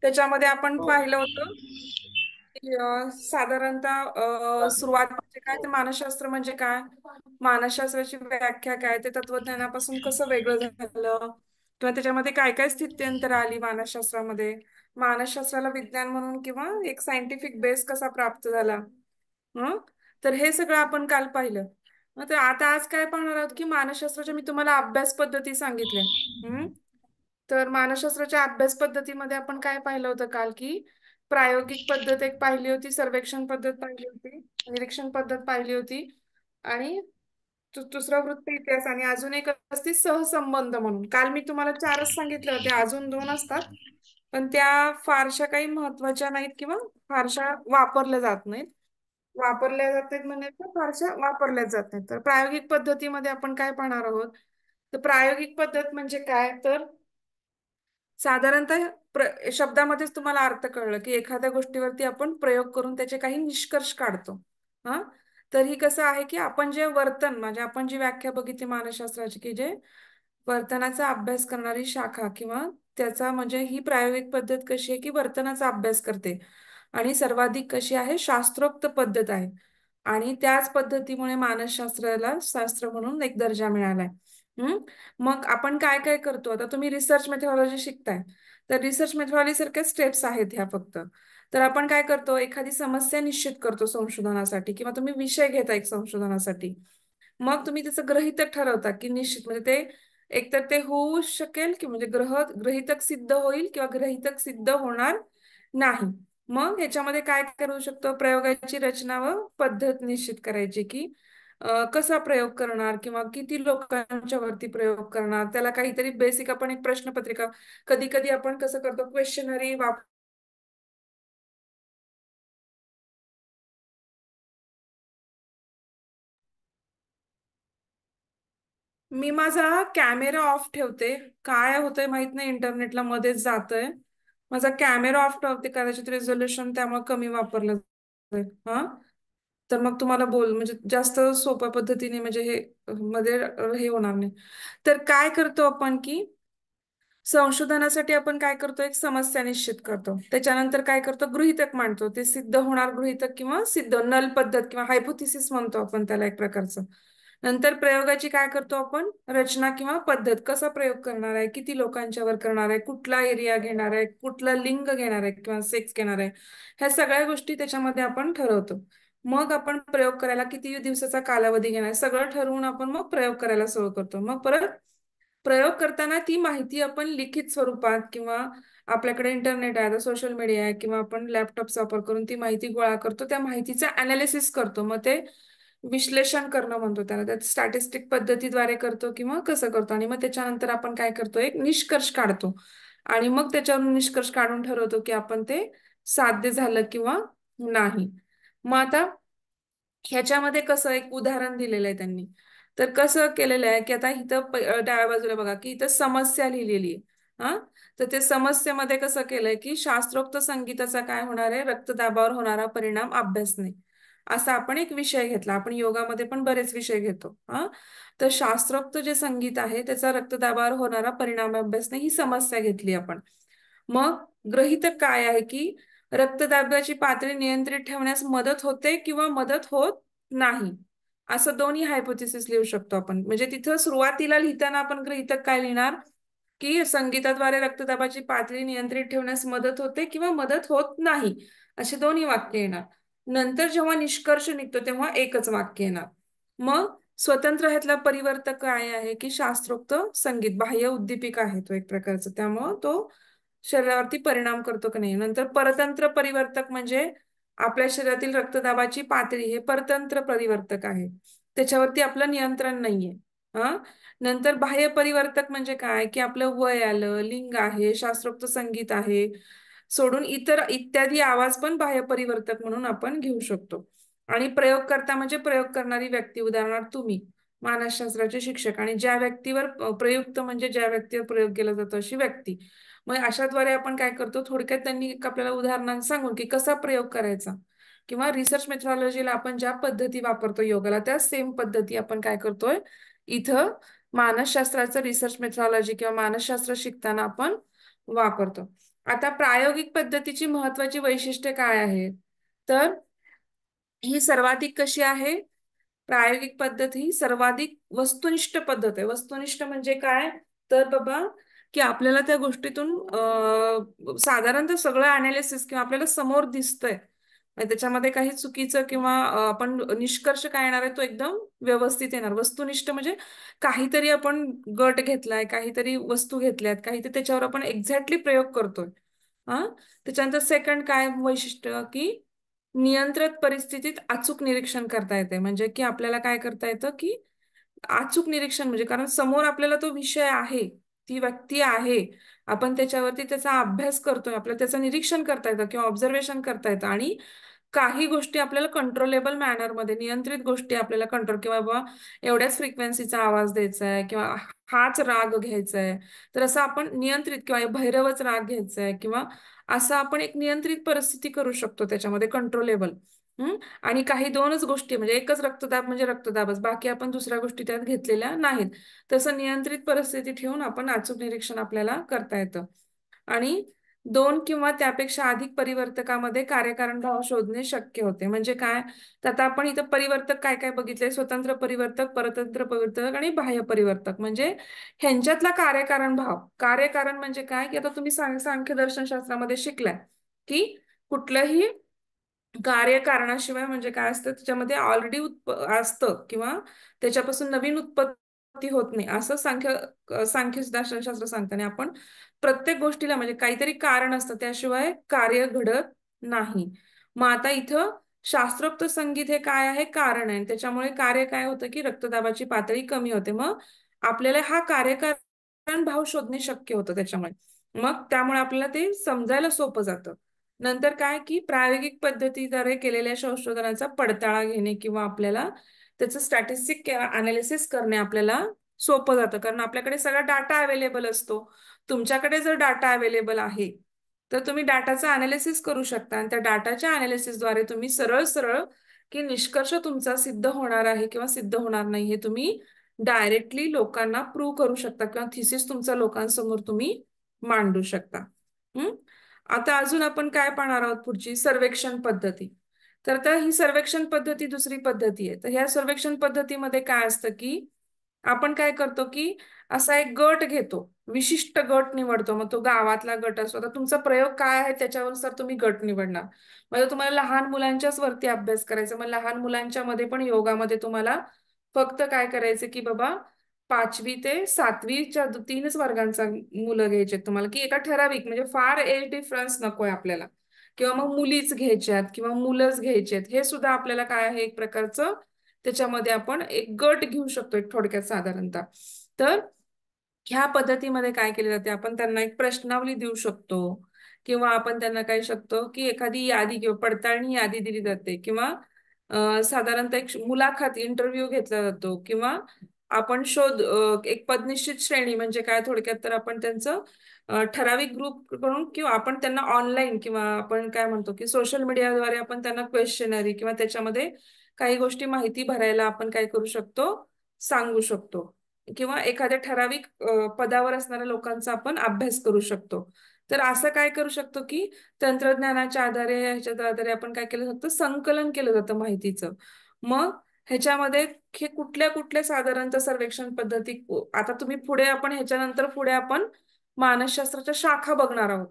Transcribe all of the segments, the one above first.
त्याच्यामध्ये आपण पाहिलं होतं की साधारणतः सुरुवात म्हणजे काय ते मानसशास्त्र म्हणजे काय, मानसशास्त्राची व्याख्या काय, ते तत्वज्ञानापासून कसं वेगळं झालं किंवा त्याच्यामध्ये काय काय स्थित्यंतर आली मानसशास्त्रामध्ये, मानसशास्त्राला विज्ञान म्हणून किंवा एक सायंटिफिक बेस कसा प्राप्त झाला. हं तर हे सगळं आपण काल पाहिलं. मग तर आता आज काय पाहणार आहोत की मानसशास्त्राच्या मी तुम्हाला अभ्यास पद्धती सांगितल्या. तर मानसशास्त्राच्या अभ्यास पद्धतीमध्ये आपण काय पाहिलं होतं काल की प्रायोगिक पद्धत एक पाहिली होती, सर्वेक्षण पद्धत पाहिली होती, निरीक्षण पद्धत पाहिली होती आणि दुसरा वृत्त इतिहास आणि अजून एक असते सहसंबंध म्हणून. काल मी तुम्हाला चारच सांगितले होते, अजून दोन असतात पण त्या फारशा काही महत्वाच्या नाहीत किंवा फारशा वापरल्या जात नाहीत. वापरल्या जात नाहीत म्हणजे त्या फारशा वापरल्या जात नाहीत. तर प्रायोगिक पद्धतीमध्ये आपण काय पाहणार आहोत, तर प्रायोगिक पद्धत म्हणजे काय, तर साधारणतः शब्दामध्येच तुम्हाला अर्थ कळलं की एखाद्या गोष्टीवरती आपण प्रयोग करून त्याचे काही निष्कर्ष काढतो. हा तर ही कसं आहे की आपण जे वर्तन म्हणजे आपण जी व्याख्या बघितली मानसशास्त्राची की जे वर्तनाचा अभ्यास करणारी शाखा किंवा त्याचा म्हणजे ही प्रायोगिक पद्धत कशी आहे की वर्तनाचा अभ्यास करते आणि सर्वाधिक कशी आहे शास्त्रोक्त पद्धत आहे आणि त्याच पद्धतीमुळे मानसशास्त्राला शास्त्र म्हणून एक दर्जा मिळालाय. हम्म मग आपण काय काय करतो, आता तुम्ही रिसर्च मेथॉडॉलॉजी शिकताय तर रिसर्च मेथॉडॉलॉजी सारख्या स्टेप्स आहेत ह्या फक्त. तर आपण काय करतो, एखादी समस्या निश्चित करतो संशोधनासाठी किंवा तुम्ही विषय घेता एक संशोधनासाठी. मग तुम्ही त्याचं गृहीतक ठरवता की निश्चित म्हणजे ते एकतर ते होऊ शकेल की म्हणजे गृहीतक सिद्ध होईल किंवा गृहीतक सिद्ध होणार नाही. मग ह्याच्यामध्ये काय करू शकतो, प्रयोगाची रचना व पद्धत निश्चित करायची की कसा प्रयोग करणार किंवा किती लोकांच्या वरती प्रयोग करणार, त्याला काहीतरी बेसिक आपण एक प्रश्नपत्रिका, कधी कधी आपण कसं करतो क्वेश्चनरी. मी माझा कॅमेरा ऑफ ठेवते. काय होतंय माहित नाही, इंटरनेटला मध्येच जातंय. माझा कॅमेरा ऑफ ठेवते, कदाचित रेझोल्युशन त्यामुळे कमी वापरलं जाईल. हा तर मग तुम्हाला म्हणजे जास्त सोप्या पद्धतीने म्हणजे हे मध्ये हे होणार नाही. तर काय करतो आपण की संशोधनासाठी आपण काय करतो, एक समस्या निश्चित करतो, त्याच्यानंतर काय करतो गृहीतक मांडतो, ते सिद्ध होणार गृहीतक किंवा सिद्ध नल पद्धत किंवा हायपोथिसिस म्हणतो आपण त्याला एक प्रकारचं. नंतर प्रयोगाची काय करतो आपण रचना किंवा पद्धत, कसा प्रयोग करणार आहे, किती लोकांच्यावर करणार आहे, कुठला एरिया घेणार आहे, कुठला लिंग घेणार आहे किंवा सेक्स घेणार आहे, ह्या सगळ्या गोष्टी त्याच्यामध्ये आपण ठरवतो. मग आपण प्रयोग करायला किती दिवसाचा कालावधी घेणार आहे सगळं ठरवून आपण मग प्रयोग करायला सुरू करतो. मग परत प्रयोग करताना ती माहिती आपण लिखित स्वरूपात किंवा आपल्याकडे इंटरनेट आहे, सोशल मीडिया आहे किंवा आपण लॅपटॉपचा वापर करून ती माहिती गोळा करतो, त्या माहितीचं अनालिसिस करतो. मग ते विश्लेषण करणं म्हणतो त्याला, त्यात स्टॅटिस्टिक पद्धतीद्वारे करतो किंवा कसं करतो आणि मग त्याच्यानंतर आपण काय करतो, एक निष्कर्ष काढतो आणि मग त्याच्यावरून निष्कर्ष काढून ठरवतो की आपण ते साध्य झालं किंवा नाही. मग आता ह्याच्यामध्ये कसं एक उदाहरण दिलेलं आहे त्यांनी. तर कसं केलेलं आहे की आता इथं डाव्या बाजूला बघा की इथं समस्या लिहिलेली आहे. हा तर ते समस्येमध्ये कसं केलंय की शास्त्रोक्त संगीताचा काय होणार आहे, रक्तदाबावर होणारा परिणाम अभ्यासणे, असा आपण एक विषय घेतला. आपण योगामध्ये पण बरेच विषय घेतो. हा तर शास्त्रोक्त जे संगीत आहे त्याचा रक्तदाबावर होणारा परिणाम अभ्यासणे ही समस्या घेतली आपण. मग गृहीतक काय आहे की रक्तदाबाची पातळी नियंत्रित ठेवण्यास मदत होते किंवा मदत होत नाही, असं दोन्ही हायपोथिसिस लिहू शकतो आपण. म्हणजे तिथं सुरुवातीला लिहिताना आपण गृहीतक काय लिहिणार की संगीताद्वारे रक्तदाबाची पातळी नियंत्रित ठेवण्यास मदत होते किंवा मदत होत नाही, अशी दोन्ही वाक्य येणार. नंतर जेव्हा निष्कर्ष निघतो तेव्हा एकच वाक्य येणार. मग स्वतंत्र ह्यातला परिवर्तक काय आहे की शास्त्रोक्त संगीत बाह्य उद्दीपिका आहे तो एक प्रकारचा, त्यामुळं तो शरीरावरती परिणाम करतो की नाही. नंतर परतंत्र परिवर्तक म्हणजे आपल्या शरीरातील रक्तदाबाची पातळी हे परतंत्र परिवर्तक आहे, त्याच्यावरती आपलं नियंत्रण नाहीये. हा नंतर बाह्य परिवर्तक म्हणजे काय की आपलं वय आलं, लिंग आहे, शास्त्रोक्त संगीत आहे सोडून इतर इत्यादी आवाज पण बाह्य परिवर्तक म्हणून आपण घेऊ शकतो. आणि प्रयोगकर्ता म्हणजे प्रयोग करणारी व्यक्ती, उदाहरणार्थ तुम्ही मानसशास्त्राचे शिक्षक, आणि ज्या व्यक्तीवर प्रयुक्त म्हणजे ज्या व्यक्तीवर प्रयोग केला जातो अशी व्यक्ती. मग अशाद्वारे आपण काय करतो, थोडक्यात त्यांनी एक आपल्याला उदाहरण सांगून की कसा प्रयोग करायचा किंवा रिसर्च मेथॉडॉलॉजीला आपण ज्या पद्धती वापरतो योगाला त्या सेम पद्धती आपण काय करतोय इथं मानसशास्त्राचं रिसर्च मेथॉडॉलॉजी किंवा मानसशास्त्र शिकताना आपण वापरतो. आता प्रायोगिक पद्धतीची महत्वाची वैशिष्ट्ये काय आहेत? तर ही सर्वाधिक कशी आहे? प्रायोगिक पद्धत ही सर्वाधिक वस्तुनिष्ठ पद्धत आहे. वस्तुनिष्ठ म्हणजे काय? तर बाबा की आपल्याला त्या गोष्टीतून साधारणतः सगळं अनालिसिस किंवा आपल्याला समोर दिसतंय, म्हणजे त्याच्यामध्ये काही चुकीचं किंवा आपण निष्कर्ष काय येणार आहे तो एकदम व्यवस्थित येणार. वस्तुनिष्ठ म्हणजे काहीतरी आपण गट घेतलाय, काहीतरी वस्तू घेतल्यात, काहीतरी त्याच्यावर आपण एक्झॅक्टली प्रयोग करतोय. हा, त्याच्यानंतर सेकंड काय वैशिष्ट्य की नियंत्रित परिस्थितीत अचूक निरीक्षण करता येते. म्हणजे की आपल्याला काय करता येतं की अचूक निरीक्षण, म्हणजे कारण समोर आपल्याला तो विषय आहे, ती व्यक्ती आहे, आपण त्याच्यावरती त्याचा अभ्यास करतोय, आपल्याला त्याचं निरीक्षण करता येतं किंवा ऑब्झर्वेशन करता येतं आणि काही गोष्टी आपल्याला कंट्रोलेबल मॅनरमध्ये, नियंत्रित गोष्टी आपल्याला कंट्रोल, किंवा बाबा एवढ्याच फ्रिक्वेन्सीचा आवाज द्यायचा आहे किंवा हाच राग घ्यायचा आहे, तर असं आपण नियंत्रित, किंवा भैरवच राग घ्यायचा आहे, किंवा असं आपण एक नियंत्रित परिस्थिती करू शकतो त्याच्यामध्ये कंट्रोलेबल. आणि काही दोनच गोष्टी, म्हणजे एकच रक्तदाब म्हणजे रक्तदाबच, बाकी आपण दुसऱ्या गोष्टी त्यात घेतलेल्या नाहीत. तसं नियंत्रित परिस्थिती ठेवून आपण अचूक निरीक्षण आपल्याला करता येतं. आणि दोन किंवा त्यापेक्षा अधिक परिवर्तकामध्ये कार्यकारण भाव शोधणे शक्य होते. म्हणजे काय? तर आता आपण इथं परिवर्तक काय काय बघितले? स्वतंत्र परिवर्तक, परतंत्र परिवर्तक आणि बाह्य परिवर्तक. म्हणजे ह्यांच्यातला कार्यकारण भाव, कार्यकारण म्हणजे काय की आता तुम्ही सांख्य दर्शनशास्त्रामध्ये शिकलाय की कुठलंही कार्य कारणाशिवाय म्हणजे काय असतं, त्याच्यामध्ये ऑलरेडी असतं किंवा त्याच्यापासून नवीन उत्पत्ती होत नाही, असं सांख्य दर्शनशास्त्र सांगतं. आणि आपण प्रत्येक गोष्टीला म्हणजे काहीतरी कारण असतं, त्याशिवाय कार्य घडत नाही. मग आता इथं शास्त्रोक्त संगीत हे काय आहे? कारण आहे. त्याच्यामुळे कार्य काय होतं की रक्तदाबाची पातळी कमी होते. मग आपल्याला हा कार्यकारण भाव शोधणे शक्य होतं त्याच्यामुळे. मग त्यामुळे आपल्याला ते समजायला सोपं जातं. नंतर काय की प्रायोगिक पद्धतीद्वारे केलेल्या संशोधनाचा पडताळा घेणे किंवा आपल्याला त्याचं स्टॅटिस्टिक अनालिसिस करणे आपल्याला सोपं जातं, कारण आपल्याकडे सगळा डाटा अवेलेबल असतो. तुमच्याकडे जर डाटा अवेलेबल आहे तर तुम्ही डाटाचा अनालिसिस करू शकता आणि त्या डाटाच्या अनालिसिसद्वारे तुम्ही सरळ सरळ की निष्कर्ष तुमचा सिद्ध होणार आहे किंवा सिद्ध होणार नाही हे तुम्ही डायरेक्टली लोकांना प्रूव्ह करू शकता किंवा थिसिस तुमचा लोकांसमोर तुम्ही मांडू शकता. हम्म. आता अजून आपण काय पाहणार आहोत? पुढची सर्वेक्षण पद्धती. तर आता ही सर्वेक्षण पद्धती दुसरी पद्धती आहे. तर ह्या सर्वेक्षण पद्धतीमध्ये काय असतं की आपण काय करतो की असा एक गट घेतो, विशिष्ट गट निवडतो. मग तो गावातला गट असतो. आता तुमचा प्रयोग काय आहे त्याच्यानुसार तुम्ही गट निवडणार. म्हणजे तुम्हाला लहान मुलांच्याच वरती अभ्यास करायचा, मग लहान मुलांच्या मध्ये पण योगामध्ये तुम्हाला फक्त काय करायचं की बाबा 5वी ते 7वीच्या 3च वर्गांचा मुलं घ्यायचे तुम्हाला, की एका ठराविक, म्हणजे फार एज डिफरन्स नकोय आपल्याला, किंवा मग मुलीच घ्यायच्यात किंवा मुलंच घ्यायचेत, हे सुद्धा आपल्याला काय आहे एक प्रकारचं त्याच्यामध्ये आपण एक गट घेऊ शकतो एक थोडक्यात साधारणतः. तर ह्या पद्धतीमध्ये काय केले जाते, आपण त्यांना एक प्रश्नावली देऊ शकतो किंवा आपण त्यांना काय शकतो की एखादी यादी किंवा पडताळणी यादी दिली जाते किंवा साधारणतः एक मुलाखत इंटरव्ह्यू घेतला जातो किंवा आपण एक पदनिश्चित श्रेणी म्हणजे काय थोडक्यात, तर आपण त्यांचं ठराविक ग्रुप करून किंवा आपण त्यांना ऑनलाईन किंवा आपण काय म्हणतो की सोशल मीडियाद्वारे आपण त्यांना क्वेश्चनरी किंवा त्याच्यामध्ये काही गोष्टी माहिती भरायला आपण काय करू शकतो, सांगू शकतो. किंवा एखाद्या ठराविक पदावर असणाऱ्या लोकांचा आपण अभ्यास करू शकतो. तर असं काय करू शकतो की तंत्रज्ञानाच्या आधारे ह्याच्या आधारे आपण काय केलं जातं, संकलन केलं जातं माहितीचं. मग ह्याच्यामध्ये हे कुठल्या कुठल्या साधारणतः सर्वेक्षण पद्धती, आता तुम्ही पुढे आपण ह्याच्यानंतर पुढे आपण मानसशास्त्राच्या शाखा बघणार आहोत.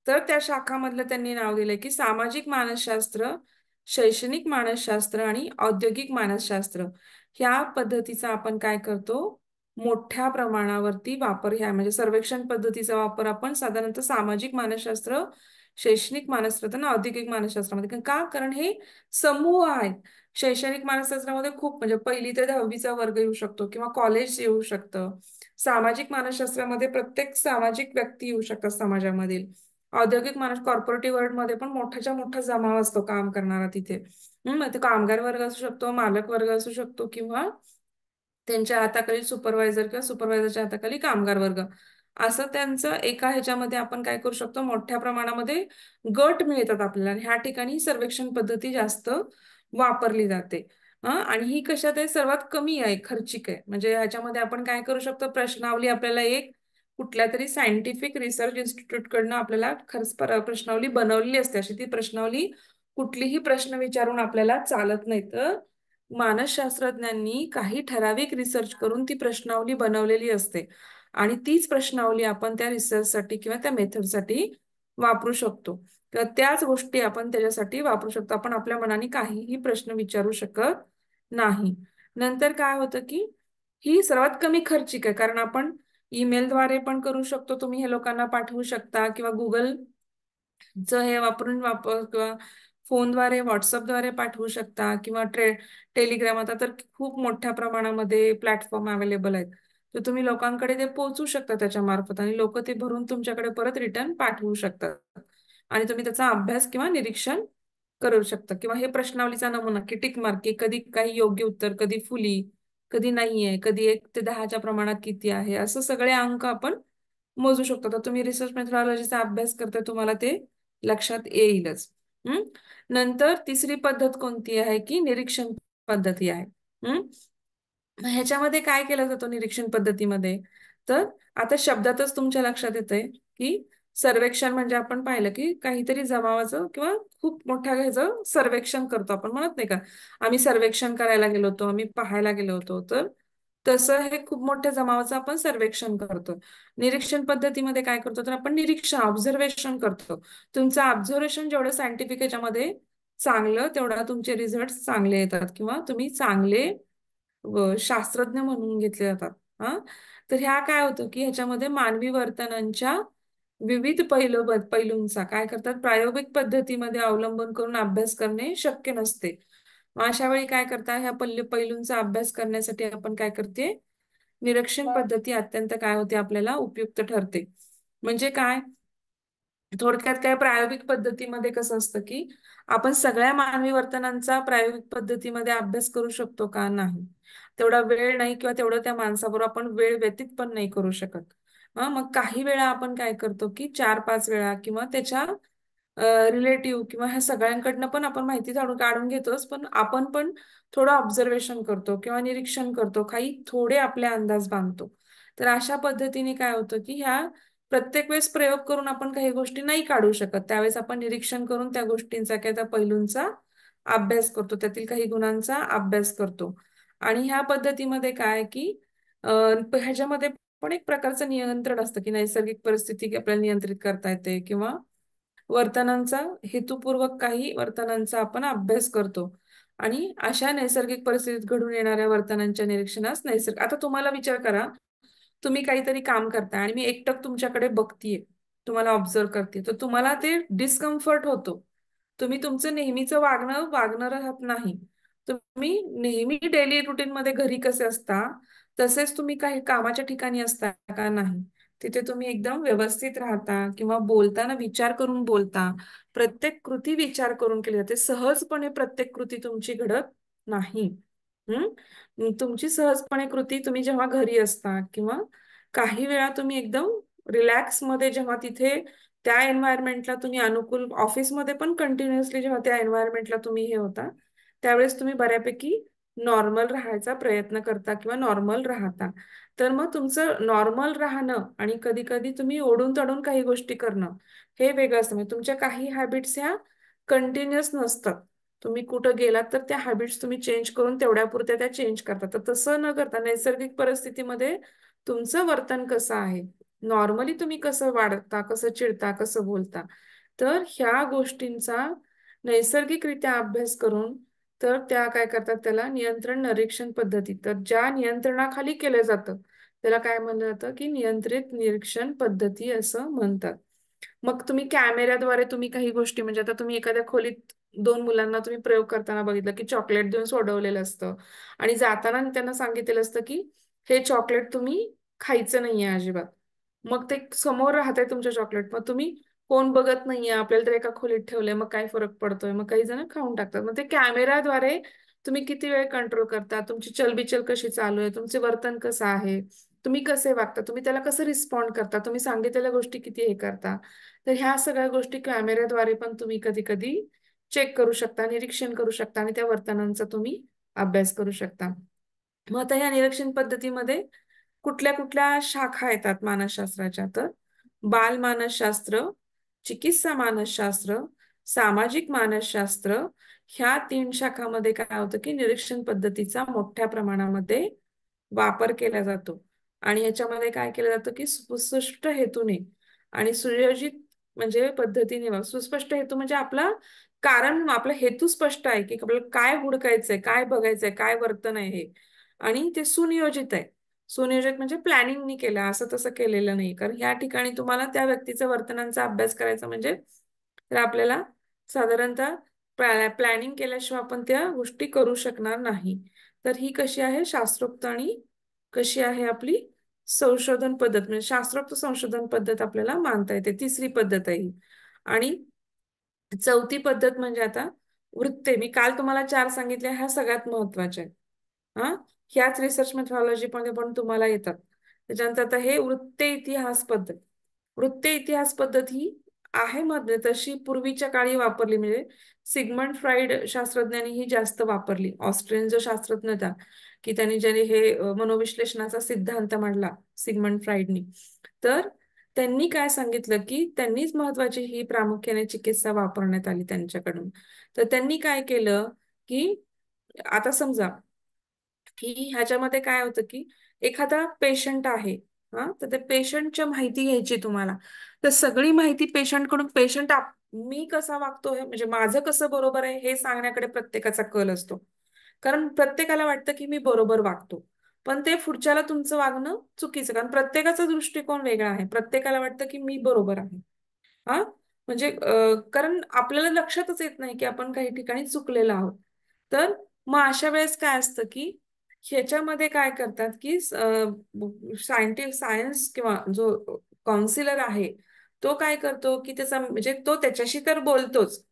तर त्या शाखामधलं त्यांनी नाव दिलंय की सामाजिक मानसशास्त्र, शैक्षणिक मानसशास्त्र आणि औद्योगिक मानसशास्त्र. ह्या पद्धतीचा आपण काय करतो, मोठ्या प्रमाणावरती वापर, ह्या म्हणजे सर्वेक्षण पद्धतीचा वापर आपण साधारणतः सामाजिक मानसशास्त्र, शैक्षणिक मानसशास्त्र आणि औद्योगिक मानसशास्त्रामध्ये का, कारण हे समूह आहेत. शैक्षणिक मानसशास्त्रामध्ये खूप म्हणजे 1ली ते 10वीचा वर्ग येऊ शकतो किंवा कॉलेज येऊ शकतं. सामाजिक मानसशास्त्रामध्ये प्रत्येक सामाजिक व्यक्ती येऊ शकतात समाजामधील. औद्योगिक मानस कॉर्पोरेटिव्ह वर्ल्ड मध्ये पण मोठ्याच्या मोठा जमाव असतो काम करणारा तिथे. मग ते कामगार वर्ग असू शकतो, मालक वर्ग असू शकतो किंवा त्यांच्या हाताखाली सुपरवायझर किंवा सुपरवायझरच्या हाताखाली कामगार वर्ग, असं त्यांचं एका ह्याच्यामध्ये आपण काय करू शकतो, मोठ्या प्रमाणामध्ये गट मिळतात आपल्याला. ह्या ठिकाणी सर्वेक्षण पद्धती जास्त वापरली जाते. आणि ही कशात आहे, सर्वात कमी आहे, खर्चिक आहे. म्हणजे ह्याच्यामध्ये आपण काय करू शकतो, प्रश्नावली आपल्याला एक कुठल्या तरी सायंटिफिक रिसर्च इन्स्टिट्यूट कडनं आपल्याला खरंच प्रश्नावली बनवलेली असते. अशी ती प्रश्नावली कुठलीही प्रश्न विचारून आपल्याला चालत नाही. तर मानसशास्त्रज्ञांनी काही ठराविक रिसर्च करून ती प्रश्नावली बनवलेली असते आणि तीच प्रश्नावली आपण त्या रिसर्चसाठी किंवा त्या मेथडसाठी वापरू शकतो. किंवा त्याच गोष्टी आपण त्याच्यासाठी वापरू शकतो. आपण आपल्या मनाने काहीही प्रश्न विचारू शकत नाही. नंतर काय होतं की ही सर्वात कमी खर्चिक आहे, कारण आपण ईमेलद्वारे पण करू शकतो. तुम्ही हे लोकांना पाठवू शकता किंवा चं हे वापरून किंवा फोनद्वारे व्हॉट्सअपद्वारे पाठवू शकता किंवा टेलिग्राम, आता तर खूप मोठ्या प्रमाणामध्ये प्लॅटफॉर्म अवेलेबल आहेत. तर तुम्ही लोकांकडे ते पोहोचू शकता त्याच्या मार्फत आणि लोक ते भरून तुमच्याकडे परत रिटर्न पाठवू शकतात आणि तुम्ही त्याचा अभ्यास किंवा निरीक्षण करू शकता. किंवा हे प्रश्नावलीचा नमुना की टिक मार्क, की कधी काही योग्य उत्तर, कधी फुली, कधी नाहीये, कधी 1 ते 10च्या प्रमाणात किती आहे, असं सगळे अंक आपण मोजू शकतो. तर तुम्ही रिसर्च मेथडॉलॉजीचा अभ्यास करता, तुम्हाला ते लक्षात येईलच. हम्म. नंतर तिसरी पद्धत कोणती आहे की निरीक्षण पद्धती आहे. हम्म. ह्याच्यामध्ये काय केलं जातं निरीक्षण पद्धतीमध्ये, तर आता शब्दातच तुमच्या लक्षात येतंय की सर्वेक्षण म्हणजे आपण पाहिलं की काहीतरी जमावाचं किंवा खूप मोठ्या ह्याचं सर्वेक्षण करतो आपण, म्हणत नाही का, आम्ही सर्वेक्षण करायला गेलो होतो, आम्ही पाहायला गेलो होतो. तर तसं हे खूप मोठ्या जमावाचं आपण सर्वेक्षण करतो. निरीक्षण पद्धतीमध्ये काय करतो, तर आपण निरीक्षण ऑब्झर्वेशन करतो. तुमचं ऑब्झर्वेशन जेवढं सायंटिफिक याच्यामध्ये चांगलं, तेवढा तुमचे रिझल्ट चांगले येतात किंवा तुम्ही चांगले शास्त्रज्ञ म्हणून घेतले जातात. हा, तर ह्या काय होतं की ह्याच्यामध्ये मानवी वर्तनांच्या विविध पैलूंचा काय करतात, प्रायोगिक पद्धतीमध्ये अवलंबन करून अभ्यास करणे शक्य नसते. मग अशा वेळी काय करता, ह्या पैलूंचा अभ्यास करण्यासाठी आपण काय करते, निरीक्षण पद्धती अत्यंत काय होते, आपल्याला उपयुक्त ठरते. म्हणजे काय, थोडक्यात काय, प्रायोगिक पद्धतीमध्ये कसं असतं की आपण सगळ्या मानवी वर्तनांचा प्रायोगिक पद्धतीमध्ये अभ्यास करू शकतो का, नाही. तेवढा वेळ नाही किंवा तेवढं त्या माणसाबरोबर आपण वेळ व्यतीत पण नाही करू शकत. मग काही वेळा आपण काय करतो की 4-5 वेळा किंवा त्याच्या रिलेटिव्ह किंवा ह्या सगळ्यांकडनं पण आपण माहिती काढून घेतोच, पण आपण पण थोडं ऑब्झर्वेशन करतो किंवा निरीक्षण करतो, काही थोडे आपले अंदाज बांधतो. तर अशा पद्धतीने काय होतं की ह्या प्रत्येक वेळेस प्रयोग करून आपण काही गोष्टी नाही काढू शकत. त्यावेळेस आपण निरीक्षण करून त्या गोष्टींचा किंवा त्या पैलूंचा अभ्यास करतो, त्यातील काही गुणांचा अभ्यास करतो. आणि ह्या पद्धतीमध्ये काय की ह्याच्यामध्ये पण एक प्रकारचं नियंत्रण असतं की नैसर्गिक परिस्थिती आपल्याला नियंत्रित करता येते किंवा वर्तनांचा, हेतुपूर्वक काही वर्तनांचा आपण अभ्यास करतो. आणि अशा नैसर्गिक परिस्थितीत घडून येणाऱ्या वर्तनांच्या निरीक्षणास आता तुम्हाला विचार करा, तुम्ही काहीतरी काम करताय आणि मी एकटक तुमच्याकडे बघतीये, तुम्हाला ऑब्झर्व करते, तर तुम्हाला ते डिस्कम्फर्ट होतो. तुम्ही तुमचं नेहमीचं वागणं राहत नाही. तुम्ही नेहमी डेली रुटीन मध्ये घरी कसे असता, तसेच तुम्ही काही कामाच्या ठिकाणी असता का, नाही. तिथे तुम्ही एकदम व्यवस्थित राहता किंवा बोलताना विचार करून बोलता. प्रत्येक कृती विचार करून केली जाते. सहजपणे प्रत्येक कृती तुमची घडत नाही. तुमची सहजपणे कृती तुम्ही जेव्हा घरी असता किंवा काही वेळा तुम्ही एकदम रिलॅक्स मध्ये जेव्हा तिथे त्या एन्व्हायरमेंटला तुम्ही अनुकूल, ऑफिसमध्ये पण कंटिन्युअसली जेव्हा त्या एन्व्हायरमेंटला तुम्ही हे होता, त्यावेळेस तुम्ही बऱ्यापैकी नॉर्मल राहायचा प्रयत्न करता किंवा नॉर्मल राहता. तर मग तुमचं नॉर्मल राहणं आणि कधी कधी तुम्ही ओढून तडून काही गोष्टी करणं, हे वेगळं असतं. म्हणजे तुमच्या काही हॅबिट्स ह्या कंटिन्युअस नसतात. तुम्ही कुठं गेलात तर त्या हॅबिट्स तुम्ही चेंज करून तेवढ्यापुरत्या त्या चेंज करतात. तर तसं न करता नैसर्गिक परिस्थितीमध्ये तुमचं वर्तन कसं आहे, नॉर्मली तुम्ही कसं वाढता, कसं चिडता, कसं बोलता, तर ह्या गोष्टींचा नैसर्गिकरित्या अभ्यास करून तर त्या काय करतात, त्याला नियंत्रण निरीक्षण पद्धती, तर ज्या नियंत्रणाखाली केलं जातं त्याला काय म्हणलं जातं की नियंत्रित निरीक्षण पद्धती असं म्हणतात. मग तुम्ही कॅमेऱ्याद्वारे तुम्ही काही गोष्टी, म्हणजे आता तुम्ही एखाद्या खोलीत 2 मुलांना तुम्ही प्रयोग करताना बघितलं की चॉकलेट देऊन सोडवलेलं असतं आणि जाताना त्यांना सांगितलेलं असतं की हे चॉकलेट तुम्ही खायचं नाहीये अजिबात. मग ते समोर राहतंय तुमच्या चॉकलेट, मग तुम्ही कोण बघत नाहीये, आपल्याला तर एका खोलीत ठेवलंय, मग काय फरक पडतोय, मग काही जण खाऊन टाकतात. मग ते कॅमेराद्वारे तुम्ही किती वेळ कंट्रोल करता, तुमची चलबिचल कशी चालू आहे, तुमचे वर्तन कसं आहे, तुम्ही कसे वागता, तुम्ही त्याला कसं रिस्पॉन्ड करता, तुम्ही सांगितलेल्या गोष्टी किती हे करता, तर ह्या सगळ्या गोष्टी कॅमेऱ्याद्वारे पण तुम्ही कधी कधी चेक करू शकता, निरीक्षण करू शकता आणि त्या वर्तनांचा तुम्ही अभ्यास करू शकता. मग आता ह्या निरीक्षण पद्धतीमध्ये कुठल्या कुठल्या शाखा येतात मानसशास्त्राच्या, तर बाल मानसशास्त्र, चिकित्सा मानसशास्त्र, सामाजिक मानसशास्त्र, ह्या 3 शाखामध्ये काय होतं की निरीक्षण पद्धतीचा मोठ्या प्रमाणामध्ये वापर केला जातो. आणि याच्यामध्ये काय केलं जातं की सुस्पष्ट हेतूने आणि सुयोजित म्हणजे पद्धतीने सुस्पष्ट हेतू म्हणजे आपला कारण, आपला हेतू स्पष्ट आहे की आपल्याला काय हुडकायचंय, काय बघायचंय, काय वर्तन आहे हे, आणि ते सुनियोजित आहे. सुनियोजित म्हणजे प्लॅनिंगनी केलं, असं तसं केलेलं नाही. कारण ह्या ठिकाणी तुम्हाला त्या व्यक्तीच्या वर्तनांचा अभ्यास करायचा म्हणजे तर आपल्याला साधारणतः प्लॅनिंग केल्याशिवाय आपण त्या गोष्टी करू शकणार नाही. तर ही कशी आहे शास्त्रोक्त आणि कशी आहे आपली संशोधन पद्धत, म्हणजे शास्त्रोक्त संशोधन पद्धत आपल्याला मानता येते. तिसरी पद्धत आहे ही. आणि चौथी पद्धत म्हणजे आता वृत्ते. मी काल तुम्हाला 4 सांगितल्या, ह्या सगळ्यात महत्वाच्या आहेत. हा, ह्याच रिसर्च मेथॉडॉलॉजी मध्ये पण तुम्हाला येतात. त्याच्यानंतर आता हे वृत्ते इतिहास पद्धत. वृत्ते इतिहास पद्धत ही आहे मध्ये तशी पूर्वीच्या काळी वापरली, म्हणजे सिग्मंड फ्राइड शास्त्रज्ञांनी ही जास्त वापरली. ऑस्ट्रियन जो शास्त्रज्ञ होता की त्यांनी ज्याने हे मनोविश्लेषणाचा सिद्धांत मांडला सिग्मंड फ्राइडनी, तर त्यांनी काय सांगितलं की त्यांनीच महत्वाची ही प्रामुख्याने चिकित्सा वापरण्यात आली त्यांच्याकडून. तर त्यांनी काय केलं की आता समजा की ह्याच्यामध्ये काय होतं की एखादा पेशंट आहे, हा, तर त्या पेशंटच्या माहिती घ्यायची तुम्हाला. तर सगळी माहिती पेशंटकडून, मी कसा वागतो हे म्हणजे माझं कसं बरोबर आहे हे सांगण्याकडे प्रत्येकाचा कल असतो. कारण प्रत्येकाला वाटतं की मी बरोबर वागतो, पण ते पुढच्याला तुमचं वागणं चुकीचं, कारण प्रत्येकाचा दृष्टिकोन वेगळा आहे. प्रत्येकाला वाटतं की मी बरोबर आहे. हा, म्हणजे कारण आपल्याला लक्षातच येत नाही की आपण काही ठिकाणी चुकलेलो आहोत. तर मग अशा वेळेस काय असतं की ह्याच्यामध्ये काय करतात की सायन्स किंवा जो काउन्सिलर आहे तो काय करतो की त्याचा म्हणजे तो त्याच्याशी तर बोलतोच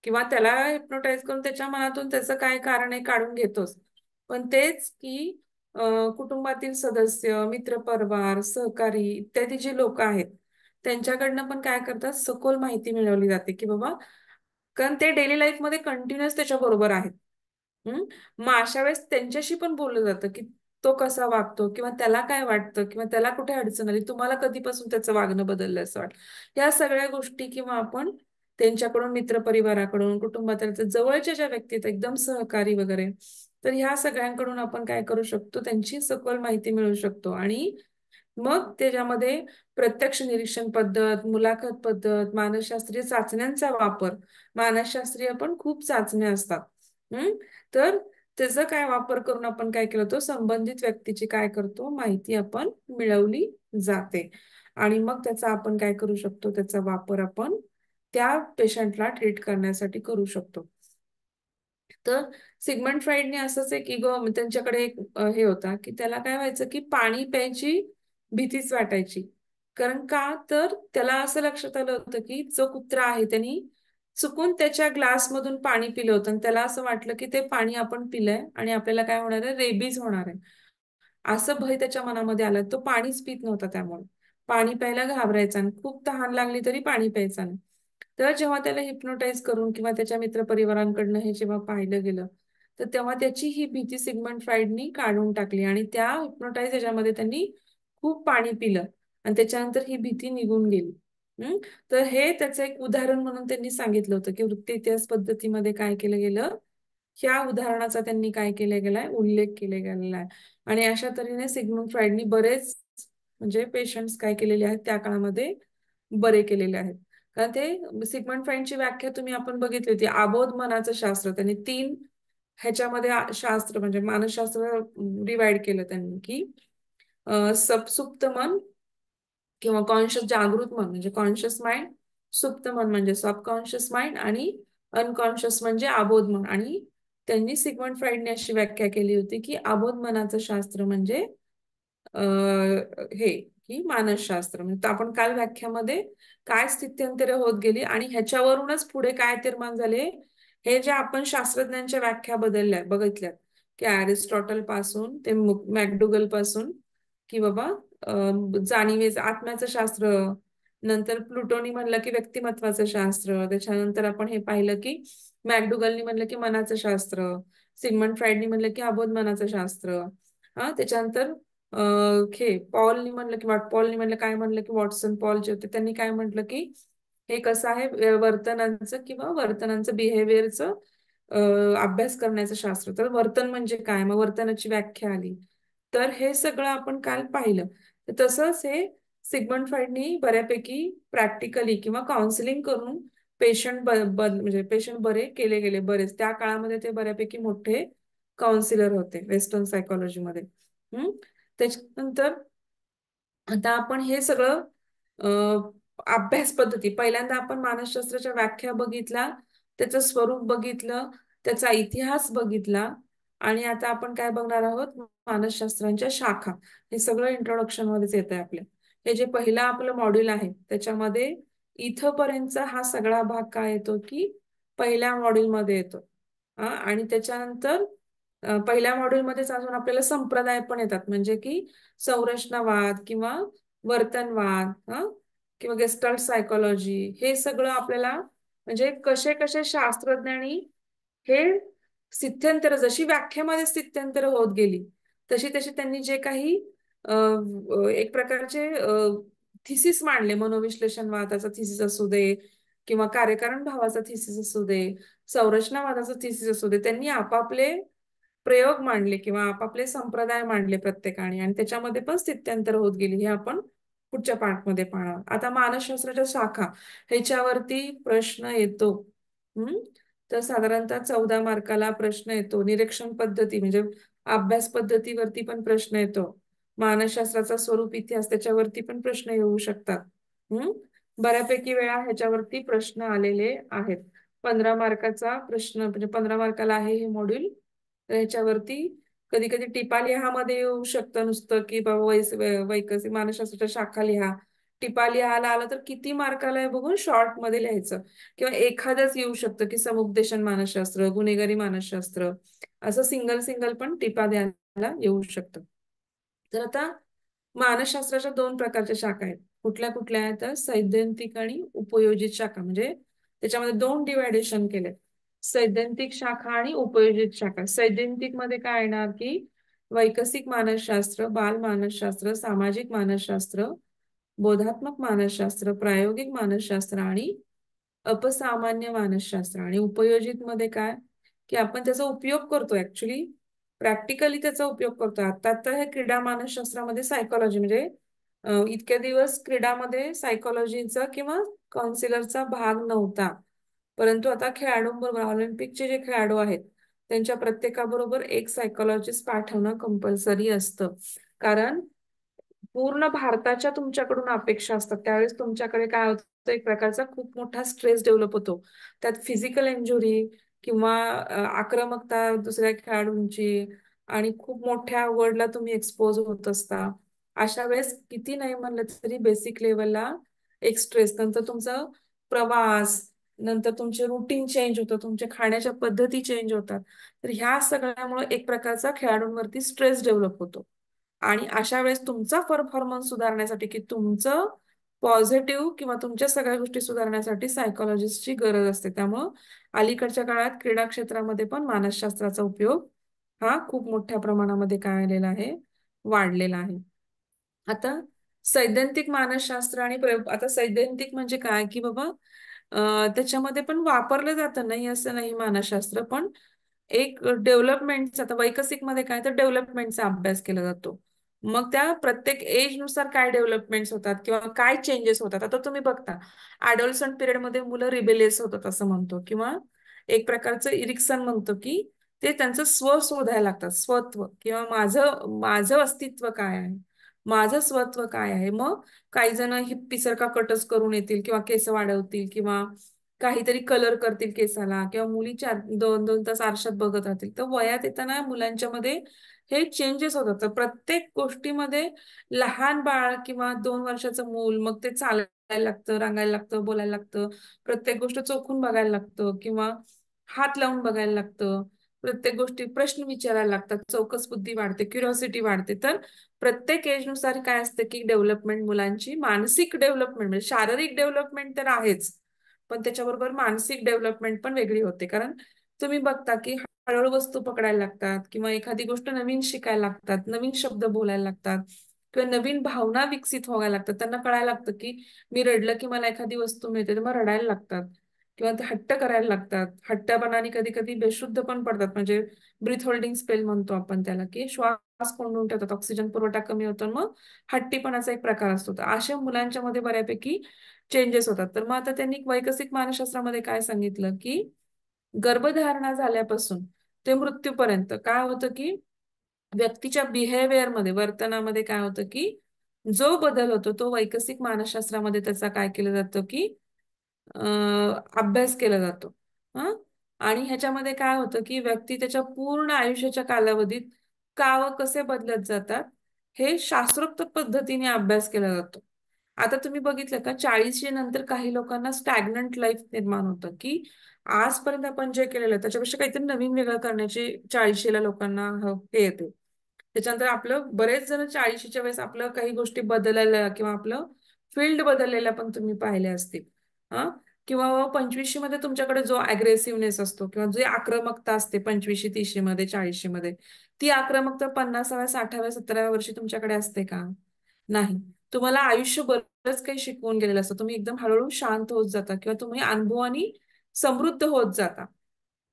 किंवा त्याला हिप्नोटाइज करून त्याच्या मनातून त्याचं काय कारण आहे काढून घेतोच. पण तेच की कुटुंबातील सदस्य, मित्रपरिवार, सहकारी इत्यादी जे लोक आहेत त्यांच्याकडनं पण काय करतात सखोल माहिती मिळवली जाते की बाबा, कारण ते डेली लाईफ मध्ये कंटिन्युअस त्याच्या बरोबर आहेत. हम्म. मग अशा वेळेस त्यांच्याशी पण बोललं जातं की तो कसा वागतो किंवा त्याला काय वाटतं किंवा त्याला कुठे अडचण आली, तुम्हाला कधीपासून त्याचं वागणं बदललं असं वाटतं. या सगळ्या गोष्टी किंवा आपण त्यांच्याकडून, मित्रपरिवाराकडून, कुटुंबातील जवळच्या ज्या व्यक्ती आहेत एकदम सहकारी वगैरे, तर ह्या सगळ्यांकडून आपण काय करू शकतो त्यांची सखोल माहिती मिळवू शकतो. आणि मग त्याच्यामध्ये प्रत्यक्ष निरीक्षण पद्धत, मुलाखत पद्धत, मानसशास्त्रीय चाचण्यांचा वापर, मानसशास्त्रीय पण खूप चाचण्या असतात. हम्म. तर त्याचा काय वापर करून आपण काय केलं, तो संबंधित व्यक्तीची काय करतो माहिती आपण मिळवली जाते. आणि मग त्याचा आपण काय करू शकतो, त्याचा वापर आपण त्या पेशंटला ट्रीट करण्यासाठी करू शकतो. तर सिगमंड फ्राईडने असंच एक इगो, त्यांच्याकडे एक हे होता की त्याला काय व्हायचं की पाणी प्यायची भीतीच वाटायची. कारण का, तर त्याला असं लक्षात आलं होतं की जो कुत्रा आहे त्यांनी चुकून त्याच्या ग्लासमधून पाणी पिलं होतं आणि त्याला असं वाटलं की ते पाणी आपण पिलंय आणि आपल्याला काय होणार आहे, रेबीज होणार आहे, असं भय त्याच्या मनामध्ये आलं. तो पाणीच पित नव्हता, त्यामुळे पाणी प्यायला घाबरायचा आणि खूप तहान लागली तरी पाणी प्यायचा नाही. तर जेव्हा त्याला हिप्नोटाईज करून किंवा त्याच्या मित्रपरिवारांकडनं हे जेव्हा पाहिलं गेलं, तर तेव्हा त्याची ही भीती सिग्मंड फ्राईडनी काढून टाकली आणि त्या हिप्नोटाईज ह्याच्यामध्ये त्यांनी खूप पाणी पिलं आणि त्याच्यानंतर ही भीती निघून गेली. हम्म. तर हे त्याचं एक उदाहरण म्हणून त्यांनी सांगितलं होतं की वृत्ती इतिहास पद्धतीमध्ये काय केलं गेलं, ह्या उदाहरणाचा त्यांनी काय केलं गेलाय, उल्लेख केला गेलेला आहे. आणि अशा तऱ्हेने सिग्मंड फ्राईडनी बरेच म्हणजे पेशंट्स काय केलेले आहेत त्या काळामध्ये बरे केलेले आहेत. कारण ते सिग्मंड फ्राईडची व्याख्या तुम्ही आपण बघितली होती, आबोध मनाचं शास्त्र. त्यांनी 3 ह्याच्यामध्ये शास्त्र म्हणजे मानसशास्त्र डिवाइड केलं त्यांनी की सुप्त मन किंवा कॉन्शियस जागृत मन म्हणजे कॉन्शियस माइंड, सुप्त मन म्हणजे सबकॉन्शियस माइंड आणि अनकॉन्शियस म्हणजे अबोध मन. आणि त्यांनी सिग्मंड फ्राईडने अशी व्याख्या केली होती की अबोध मनाचं शास्त्र म्हणजे हे की मानसशास्त्र. म्हणजे आपण काल व्याख्यामध्ये काय स्थित्यंतरे होत गेली आणि ह्याच्यावरूनच पुढे काय निर्माण झाले, हे जे आपण शास्त्रज्ञांच्या व्याख्या बदलल्या बघितल्यात की अरिस्टॉटल पासून ते मॅकडुगल पासून की बाबा जाणीवे आत्म्याचं शास्त्र, नंतर प्लुटोनी म्हणलं की व्यक्तिमत्वाचं शास्त्र, त्याच्यानंतर आपण हे पाहिलं की मॅकडुगलनी म्हणलं की मनाचं शास्त्र, सिगमंड फ्राईडनी म्हणलं की अबोध मनाचं शास्त्र. त्याच्यानंतर पॉलनी म्हणलं की पॉलनी म्हणलं काय म्हणलं की वॉटसन पॉल जे होते त्यांनी काय म्हटलं की हे कसं आहे वर्तनांचं किंवा वर्तनांचं बिहेवियरचं अभ्यास करण्याचं शास्त्र. तर वर्तन म्हणजे काय, मग वर्तनाची व्याख्या आली. तर हे सगळं आपण काल पाहिलं. तर तसंच हे सिगमंड फ्राईडनी बऱ्यापैकी प्रॅक्टिकली किंवा काउन्सिलिंग करून पेशंट म्हणजे पेशंट बरे केले गेले बरेच. त्या काळामध्ये ते बऱ्यापैकी मोठे काउन्सिलर होते वेस्टर्न सायकोलॉजीमध्ये. त्याच्यानंतर आता आपण हे सगळं अभ्यास पद्धती पहिल्यांदा आपण मानसशास्त्राच्या व्याख्या बघितला, त्याचं स्वरूप बघितलं, त्याचा इतिहास बघितला आणि आता आपण काय बघणार आहोत, मानसशास्त्रांच्या शाखा. हे सगळं इंट्रोडक्शन मध्येच येत आहे आपल्या. हे जे पहिलं आपलं मॉड्यूल आहे त्याच्यामध्ये इथपर्यंतचा हा सगळा भाग काय येतो की पहिल्या मॉड्यूलमध्ये येतो. आणि त्याच्यानंतर पहिल्या मॉड्यूलमध्येच अजून आपल्याला संप्रदाय पण येतात, म्हणजे की संरचनावाद किंवा वर्तनवाद किंवा गेस्टाल्ट सायकोलॉजी, हे सगळं आपल्याला म्हणजे कसे कसे शास्त्रज्ञांनी हे स्थित्यंतर जशी व्याख्येमध्ये स्थित्यंतर होत गेली तशी तशी त्यांनी जे काही एक प्रकारचे थिसिस मांडले, मनोविश्लेषणवादाचा थिसिस असू दे किंवा कार्यकारण भावाचा थिसिस असू दे, संरचनावादाचा थिसिस असू दे, त्यांनी आपापले प्रयोग मांडले किंवा आपापले संप्रदाय मांडले प्रत्येकाने आणि त्याच्यामध्ये पण स्थित्यंतर होत गेली. हे आपण पुढच्या पार्टमध्ये पाहणार. आता मानसशास्त्राच्या शाखा ह्याच्यावरती प्रश्न येतो. तर साधारणतः 14 मार्काला प्रश्न येतो. निरीक्षण पद्धती म्हणजे अभ्यास पद्धतीवरती पण प्रश्न येतो. मानसशास्त्राचा स्वरूप इतिहास त्याच्यावरती पण प्रश्न येऊ शकतात. बऱ्यापैकी वेळा ह्याच्यावरती प्रश्न आलेले आहेत. 15 मार्काचा प्रश्न म्हणजे 15 मार्काला आहे हे मॉड्यूल. तर ह्याच्यावरती कधी कधी टिपा लिहामध्ये येऊ शकतं नुसतं की बाबा वैकसिक मानसशास्त्राच्या शाखा लिहा. टिपा लिहायला आलं तर किती मार्काला आहे बघून शॉर्ट मध्ये लिहायचं किंवा एखादंच येऊ शकतं की समुपदेशन मानसशास्त्र, गुन्हेगारी मानसशास्त्र, असं सिंगल सिंगल पण टिपा द्यायला येऊ शकतं. तर आता मानसशास्त्राच्या 2 प्रकारच्या शाखा आहेत. कुठल्या कुठल्या आहेत तर सैद्धांतिक आणि उपयोजित शाखा. म्हणजे त्याच्यामध्ये 2 डिवायडेशन केले, सैद्धांतिक शाखा आणि उपयोजित शाखा. सैद्धांतिक मध्ये काय येणार की वैकसिक मानसशास्त्र, बाल मानसशास्त्र, सामाजिक मानसशास्त्र, बोधात्मक मानसशास्त्र, प्रायोगिक मानसशास्त्र आणि अपसामान्य मानसशास्त्र. आणि उपयोजित मध्ये काय की आपण त्याचा उपयोग करतो, ऍक्च्युली प्रॅक्टिकली त्याचा उपयोग करतो. आता तर हे क्रीडा मानसशास्त्रामध्ये सायकोलॉजी म्हणजे इतक्या दिवस क्रीडामध्ये सायकोलॉजीचा किंवा काउन्सिलरचा भाग नव्हता, परंतु आता खेळाडूंबरोबर ऑलिम्पिकचे जे खेळाडू आहेत त्यांच्या प्रत्येकाबरोबर एक सायकोलॉजिस्ट पाठवणं कंपल्सरी असतं. कारण पूर्ण भारताच्या तुमच्याकडून अपेक्षा असतात. त्यावेळेस तुमच्याकडे काय होतं, एक प्रकारचा खूप मोठा स्ट्रेस डेव्हलप होतो. त्यात फिजिकल इंजुरी किंवा आक्रमकता दुसऱ्या खेळाडूंची आणि खूप मोठ्या वर्डला तुम्ही एक्सपोज होत असता. अशा वेळेस किती नाही म्हणलं तरी बेसिक लेवलला एक स्ट्रेस, नंतर तुमचा प्रवास, नंतर तुमचे रुटीन चेंज होतं, तुमच्या खाण्याच्या पद्धती चेंज होतात. तर ह्या सगळ्यामुळे एक प्रकारचा खेळाडूंवरती स्ट्रेस डेव्हलप होतो. आणि अशा वेळेस तुमचा परफॉर्मन्स सुधारण्यासाठी की तुमचं पॉझिटिव्ह किंवा तुमच्या सगळ्या गोष्टी सुधारण्यासाठी सायकोलॉजिस्टची गरज असते. त्यामुळं अलीकडच्या काळात क्रीडा क्षेत्रामध्ये पण मानसशास्त्राचा उपयोग हा खूप मोठ्या प्रमाणामध्ये काय आलेला आहे, वाढलेला आहे. आता सैद्धांतिक मानसशास्त्र आणि प्रयोग. आता सैद्धांतिक म्हणजे काय की बाबा त्याच्यामध्ये पण वापरलं जातं, नाही असं नाही मानसशास्त्र, पण एक डेव्हलपमेंटचा, आता वैकसिक मध्ये काय तर डेव्हलपमेंटचा अभ्यास केला जातो. मग त्या प्रत्येक एज नुसार काय डेव्हलपमेंट्स होतात किंवा काय चेंजेस होतात. आता तुम्ही बघता ऍडॉलसंट पिरियड मध्ये मुलं रिबेलियस होतात असं म्हणतो, किंवा एक प्रकारचं इरिक्सन म्हणतो की ते त्यांचं स्व शोधायला लागतात, स्वत्व किंवा माझं माझं अस्तित्व काय आहे, माझं स्वत्व काय आहे. मग काही जण हिप्पीसारखा कटच करून येतील किंवा केस वाढवतील किंवा काहीतरी कलर करतील केसाला, किंवा मुली 2-2 तास आरशात बघत राहतील. तर वयात येताना मुलांच्या मध्ये हे चेंजेस होतात. तर प्रत्येक गोष्टीमध्ये लहान बाळ किंवा 2 वर्षाचं मूल मग ते चालायला लागतं, रांगायला लागतं, बोलायला लागतं, प्रत्येक गोष्ट चोखून बघायला लागतं किंवा हात लावून बघायला लागतं, प्रत्येक गोष्टी प्रश्न विचारायला लागतात, चौकस बुद्धी वाढते, क्युरिओसिटी वाढते. तर प्रत्येक एज नुसार काय असतं की डेव्हलपमेंट मुलांची, मानसिक डेव्हलपमेंट म्हणजे शारीरिक डेव्हलपमेंट तर आहेच, पण त्याच्याबरोबर मानसिक डेव्हलपमेंट पण वेगळी होते. कारण तुम्ही बघता की हळूहळू वस्तू पकडायला लागतात किंवा एखादी गोष्ट नवीन शिकायला लागतात, नवीन शब्द बोलायला लागतात किंवा नवीन भावना विकसित व्हायला लागतात. त्यांना कळायला लागतं की मी रडलं की मला एखादी वस्तू मिळते, तर मग रडायला लागतात किंवा ते हट्ट करायला लागतात. हट्टपणाने कधी कधी बेशुद्ध पण पडतात, म्हणजे ब्रीथ होल्डिंग स्पेल म्हणतो आपण त्याला, की श्वास कोंडून ठेवतात, ऑक्सिजन पुरवठा कमी होतो, मग हट्टीपणाचा एक प्रकार असतो. तर अशा मुलांच्या मध्ये बऱ्यापैकी चेंजेस होतात. तर मग आता त्यांनी वैकसिक मानसशास्त्रामध्ये काय सांगितलं, की गर्भधारणा झाल्यापासून ते मृत्यूपर्यंत काय होतं, की व्यक्तीच्या बिहेवियर मध्ये, वर्तनामध्ये काय होतं, की जो बदल होतो तो वैकसिक मानसशास्त्रामध्ये त्याचा काय केलं जातं, की अभ्यास केला जातो. हा, आणि ह्याच्यामध्ये काय होतं, की व्यक्ती त्याच्या पूर्ण आयुष्याच्या कालावधीत का व कसे बदलत जातात हे शास्त्रोक्त पद्धतीने अभ्यास केला जातो. आता तुम्ही बघितलं का, 40 नंतर काही लोकांना स्टॅग्नंट लाईफ निर्माण होतं, की आजपर्यंत आपण जे केलेलं आहे त्याच्यापेक्षा काहीतरी नवीन वेगळं करण्याची 40ला लोकांना हे येते. त्याच्यानंतर आपलं बरेच जण 40च्या वेळेस आपलं काही गोष्टी बदलायला किंवा आपलं फील्ड बदललेल्या पण तुम्ही पाहिल्या असतील. हा, किंवा 25 मध्ये तुमच्याकडे जो अग्रेसिव्हनेस असतो किंवा जी आक्रमकता असते 25 30 मध्ये 40 मध्ये, ती आक्रमकता 50व्या 60व्या 70व्या वर्षी तुमच्याकडे असते का? नाही. तुम्हाला आयुष्य बरंच काही शिकवून गेलेलं असतं. तुम्ही एकदम हळूहळू शांत होत जाता किंवा तुम्ही अनुभवानी समृद्ध होत जाता.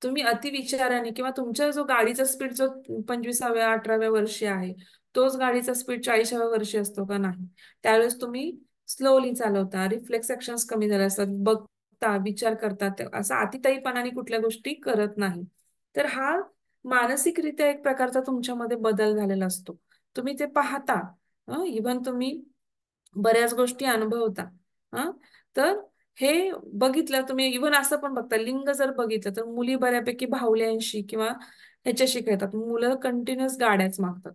तुम्ही अतिविचाराने किंवा तुमचा जो गाडीचा स्पीड जो 25व्या 18व्या वर्षी आहे, तोच गाडीचा स्पीड 40व्या वर्षी असतो का? नाही. त्यावेळेस तुम्ही स्लोली चालवता, रिफ्लेक्स ऍक्शन्स कमी झाले असतात, बघता, विचार करता, असा अतिताईपणाने कुठल्या गोष्टी करत नाही. तर हा मानसिकरित्या एक प्रकारचा तुमच्यामध्ये बदल झालेला असतो. तुम्ही ते पाहता, इव्हन तुम्ही बऱ्याच गोष्टी अनुभवता. हा, तर हे बघितलं तुम्ही, इव्हन असं पण बघता, लिंग जर बघितलं तर मुली बऱ्यापैकी भावल्यांशी किंवा ह्याच्याशी खेळतात, मुलं कंटिन्युअस गाड्याच मागतात.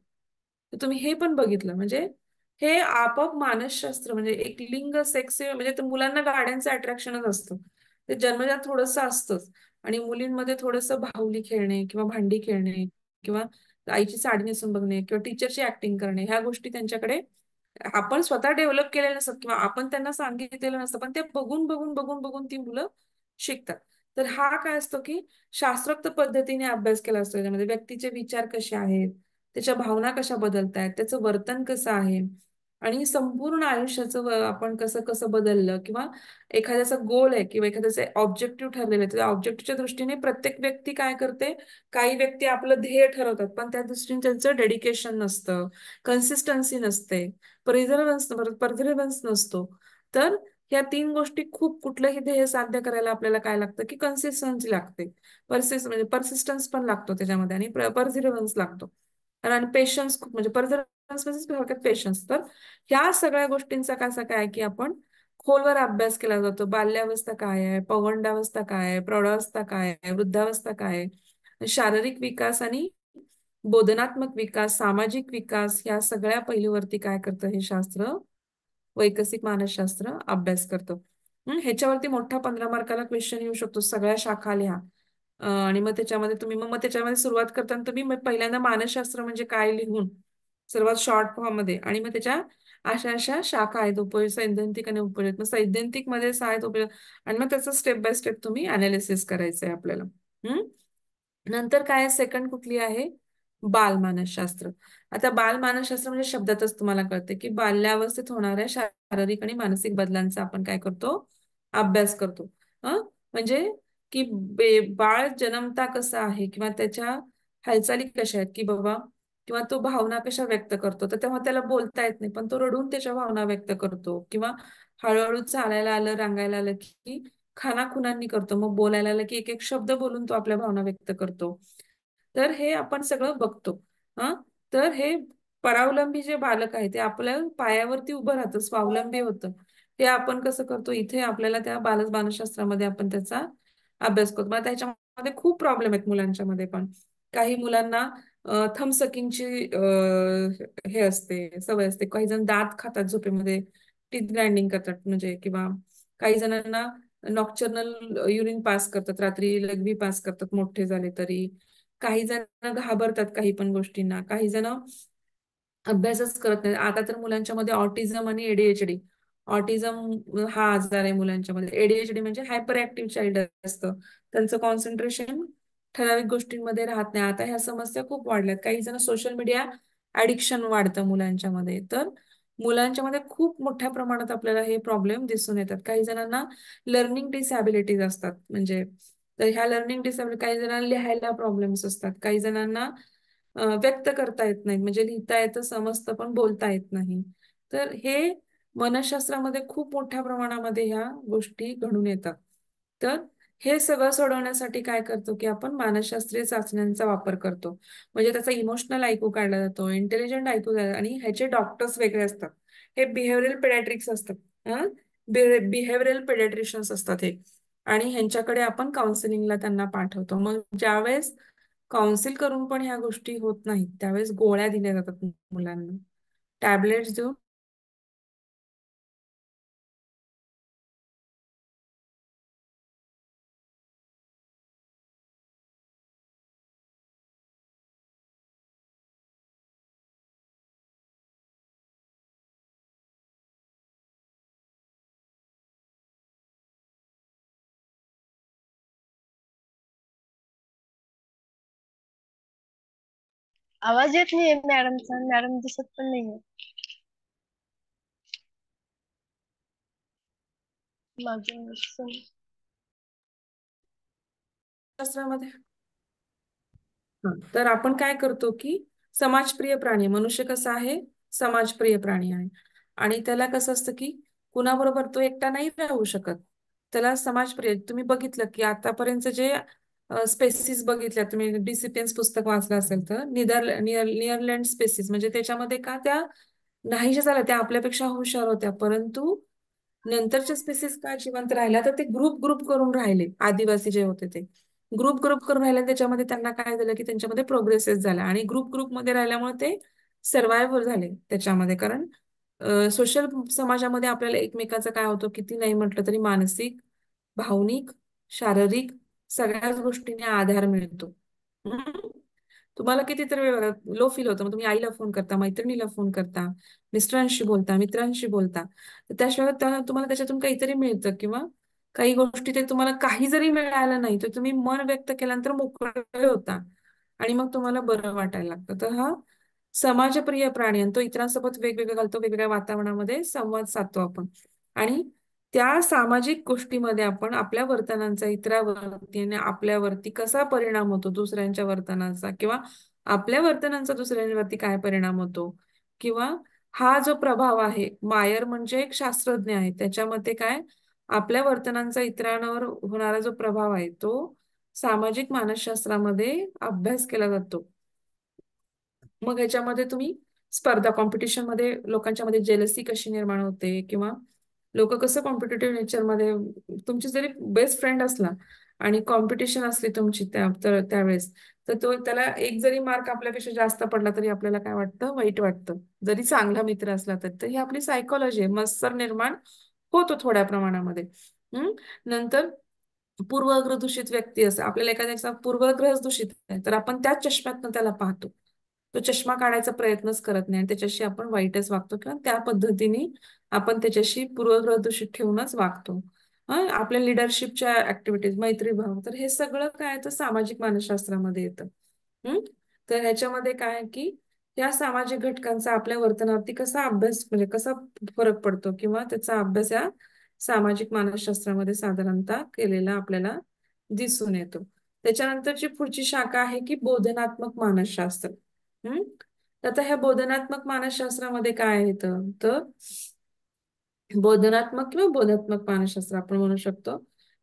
तर तुम्ही हे पण बघितलं, म्हणजे हे आपोआप मानसशास्त्र, म्हणजे एक लिंग सेक्स म्हणजे ते मुलांना गाड्यांचं अट्रॅक्शनच असतं. ते जन्मजात थोडंसं असतंच. आणि मुलींमध्ये थोडंसं भावली खेळणे किंवा भांडी खेळणे किंवा आईची साडी नेसून बघणे किंवा टीचरची ऍक्टिंग करणे, ह्या गोष्टी त्यांच्याकडे आपण स्वतः डेव्हलप केलेलं नसतं किंवा आपण त्यांना सांगितलेलं नसतं, पण ते बघून बघून बघून बघून ती मुलं शिकतात. तर हा काय असतो, की शास्त्रोक्त पद्धतीने अभ्यास केला असतो. त्याच्यामध्ये व्यक्तीचे विचार कसे आहेत, त्याच्या भावना कशा बदलतायत, त्याचं वर्तन कसं आहे, आणि संपूर्ण आयुष्याचं आपण कसं कसं बदललं किंवा एखाद्याचा गोल आहे किंवा एखाद्याचे ऑब्जेक्टिव्ह ठरलेले आहे, त्या ऑब्जेक्टिव्हच्या दृष्टीने प्रत्येक व्यक्ती काय करते, काही व्यक्ती आपलं ध्येय ठरवतात, पण त्या दृष्टीने त्यांचं डेडिकेशन नसतं, कन्सिस्टन्सी नसते, पर्झिव्हरन्स नसतो. तर ह्या 3 गोष्टी खूप, कुठलंही ध्येय साध्य करायला आपल्याला काय लागतं, की कन्सिस्टन्सी लागते. म्हणजे परसिस्टन्स पण लागतो त्याच्यामध्ये आणि पर्झिव्हरन्स लागतो. आणि पेशन्स खूप, म्हणजे पर्झिव्हरन्स म्हणजे पेशन्स. तर ह्या सगळ्या गोष्टींचा कसा काय, की आपण खोलवर अभ्यास केला जातो. बाल्यावस्था काय आहे, पौगंडावस्था काय आहे, प्रौढावस्था काय आहे, वृद्धावस्था काय आहे, शारीरिक विकास आणि बोधनात्मक विकास, सामाजिक विकास, ह्या सगळ्या पैलूवरती काय करतं हे शास्त्र, वैकसिक मानसशास्त्र अभ्यास करतं. ह्याच्यावरती मोठा 15 मार्काला क्वेश्चन येऊ शकतो, सगळ्या शाखा लिहा. आणि मग त्याच्यामध्ये तुम्ही मग मग त्याच्यामध्ये सुरुवात करताना तुम्ही मग पहिल्यांदा मानसशास्त्र म्हणजे काय लिहून सर्वात शॉर्ट फॉर्म मध्ये, आणि मग त्याच्या अशा अशा शाखा आहेत, उपयोग, सैद्धांतिक आणि उपयोग. मग सैद्धांतिक मध्ये आहेत उपयोग, आणि मग त्याचं स्टेप बाय स्टेप तुम्ही अनालिसिस करायचं आहे आपल्याला. नंतर काय सेकंड कुठली आहे, बालमानसशास्त्र. आता बालमानसशास्त्र म्हणजे शब्दातच तुम्हाला कळते, की बाल्यावस्थेत होणाऱ्या शारीरिक आणि मानसिक बदलांचा आपण काय करतो, अभ्यास करतो. म्हणजे की बाळ जन्मता कसं आहे किंवा त्याच्या हालचाली कशा आहेत, की बाबा, किंवा तो भावना कशा व्यक्त करतो, तर तेव्हा त्याला बोलता येत नाही पण तो रडून त्याच्या भावना व्यक्त करतो, किंवा हळूहळू चालायला आलं, रांगायला आलं की खानाखुनांनी करतो, मग बोलायला आलं की एक एक शब्द बोलून तो आपल्या भावना व्यक्त करतो. तर हे आपण सगळं बघतो. हा, तर हे परावलंबी जे बालक आहे ते आपल्या पायावरती उभं राहतं, स्वावलंबी होतं. हे आपण कसं करतो, इथे आपल्याला त्या मानसशास्त्रामध्ये आपण त्याचा अभ्यास करतो. मग त्याच्यामध्ये खूप प्रॉब्लेम आहेत मुलांच्या मध्ये पण. काही मुलांना थंबसकिंगची हे असते, सवय असते. काही जण दात खातात झोपेमध्ये, टीथ ग्राइंडिंग करतात, म्हणजे किंवा काही जणांना नॉक्चर्नल युरिन पास करतात, रात्री लघवी पास करतात मोठे झाले तरी. काही जण घाबरतात काही पण गोष्टींना, काही जण अभ्यासच करत नाही. आता तर मुलांच्या मध्ये ऑटिझम आणि एडीएचडी, ऑटिझम हा आजार आहे मुलांच्या मध्ये, एडीएचडी म्हणजे हायपर ऍक्टिव्ह चाइल्ड असतं, त्यांचं कॉन्सन्ट्रेशन ठराविक गोष्टींमध्ये राहत नाही. आता ह्या समस्या खूप वाढल्यात. काही जण सोशल मीडिया ऍडिक्शन वाढतं मुलांच्या मध्ये. तर मुलांच्या मध्ये खूप मोठ्या प्रमाणात आपल्याला हे प्रॉब्लेम दिसून येतात. काही जणांना लर्निंग डिसॅबिलिटीज असतात. म्हणजे तर ह्या लर्निंग डिसॅबिलिटी, काही जणांना लिहायला प्रॉब्लेम्स असतात, काही जणांना व्यक्त करता येत नाही, म्हणजे लिहिता येतं समजतं पण बोलता येत नाही. तर हे मनशास्त्रामध्ये खूप मोठ्या प्रमाणामध्ये ह्या गोष्टी घडून येतात. तर हे सगळं सोडवण्यासाठी काय करतो की आपण मानसशास्त्रीय चाचण्यांचा वापर करतो. म्हणजे त्याचा इमोशनल आयक्यू काढला जातो, इंटेलिजंट आयक्यू, आणि ह्याचे डॉक्टर्स वेगळे असतात. हे बिहेव्हिअरल पेडियाट्रिक्स असतात, बिहेव्हिअरल पेडियाट्रिशियन्स असतात हे. आणि ह्यांच्याकडे आपण काउन्सिलिंगला त्यांना पाठवतो. मग ज्यावेळेस काउन्सिल करून पण ह्या गोष्टी होत नाहीत, त्यावेळेस गोळ्या दिल्या जातात मुलांना, टॅबलेट्स देऊन. आवाज येत नाहीये मॅडमचा. मॅडम दिसत पण नाहीये माझं. शास्त्रामध्ये तर आपण काय करतो की समाजप्रिय प्राणी, मनुष्य कसा आहे, समाजप्रिय प्राणी आहे. आणि त्याला कसं असतं की कुणाबरोबर तो एकटा नाही राहू शकत. त्याला समाजप्रिय, तुम्ही बघितलं की आतापर्यंत जे स्पेसिस बघितल्या, तुम्ही डिसिप्लिन्स पुस्तक वाचलं असेल तर निअरलँड स्पेसिस, म्हणजे त्याच्यामध्ये का त्या नाहीशा झाल्या, त्या आपल्यापेक्षा हुशार होत्या, परंतु नंतरच्या स्पेसिस का जिवंत राहिल्या, तर ते ग्रुप ग्रुप करून राहिले. आदिवासी जे होते ते ग्रुप ग्रुप करून राहिले, त्याच्यामध्ये त्यांना काय झालं की त्यांच्यामध्ये प्रोग्रेसेस झाला, आणि ग्रुप ग्रुपमध्ये राहिल्यामुळे ते सर्वायव्ह झाले त्याच्यामध्ये. कारण सोशल समाजामध्ये आपल्याला एकमेकाचं काय होतं, किती नाही म्हटलं तरी मानसिक, भावनिक, शारीरिक सगळ्याच गोष्टींनी आधार मिळतो. हम्म. तुम्हाला कितीतरी लो फील होतं, मग तुम्ही आईला फोन करता, मैत्रिणीला फोन करता, मिस्टरांशी बोलता, मित्रांशी बोलता. तर त्याशिवाय तुम्हाला त्याच्यातून काहीतरी मिळतं, किंवा काही गोष्टी ते तुम्हाला काही जरी मिळालं नाही तर तुम्ही मन व्यक्त केल्यानंतर मोकळे होता, आणि मग तुम्हाला बरं वाटायला लागतं. तर हा समाजप्रिय प्राणी, आणि तो इतरांसोबत वेगवेगळं घालतो, वेगवेगळ्या वातावरणामध्ये संवाद साधतो आपण. आणि त्या सामाजिक गोष्टीमध्ये आपण आपल्या वर्तनांचा इतरांवरती आणि आपल्यावरती कसा परिणाम होतो, दुसऱ्यांच्या वर्तनाचा, किंवा आपल्या वर्तनांचा दुसऱ्यांवरती काय परिणाम होतो, किंवा हा जो प्रभाव आहे, मायर म्हणजे एक शास्त्रज्ञ आहे, त्याच्या मते काय, आपल्या वर्तनांचा इतरांवर होणारा जो प्रभाव आहे तो सामाजिक मानसशास्त्रामध्ये अभ्यास केला जातो. मग ह्याच्यामध्ये तुम्ही स्पर्धा, कॉम्पिटिशन मध्ये लोकांच्या मध्ये जेलसी कशी निर्माण होते, किंवा लोक कसं कॉम्पिटेटिव्ह नेचरमध्ये, तुमची जरी बेस्ट फ्रेंड असला आणि कॉम्पिटिशन असली तुमची त्यावेळेस, तर तो त्याला एक जरी मार्क आपल्यापेक्षा जास्त पडला तरी आपल्याला काय वाटतं, वाईट वाटतं. जरी चांगला मित्र असला तर ही आपली सायकोलॉजी आहे, मत्सर निर्माण होतो थोड्या प्रमाणामध्ये. नंतर पूर्वग्रह दूषित व्यक्ती असते, आपल्याला एखाद्याचा पूर्वग्रह दूषित आहे तर आपण त्याच चष्म्यातनं त्याला पाहतो, तो चष्मा काढायचा प्रयत्नच करत नाही, आणि त्याच्याशी आपण वाईटच वागतो, किंवा त्या पद्धतीने आपण त्याच्याशी पूर्वग्रह दूषित ठेवूनच वागतो. आपल्या लिडरशिपच्या ऍक्टिव्हिटीज, मैत्रीभाव, तर हे सगळं काय तर सामाजिक मानसशास्त्रामध्ये येतं. हम्म. तर ह्याच्यामध्ये काय आहे की या सामाजिक घटकांचा आपल्या वर्तनावरती कसा अभ्यास, म्हणजे कसा फरक पडतो, किंवा त्याचा अभ्यास या सामाजिक मानसशास्त्रामध्ये साधारणतः केलेला आपल्याला दिसून येतो. त्याच्यानंतरची पुढची शाखा आहे की बोधनात्मक मानसशास्त्र. हम्म. तर आता ह्या बोधनात्मक मानसशास्त्रामध्ये काय येतं, तर बोधनात्मक किंवा बोधात्मक मानसशास्त्र आपण म्हणू शकतो.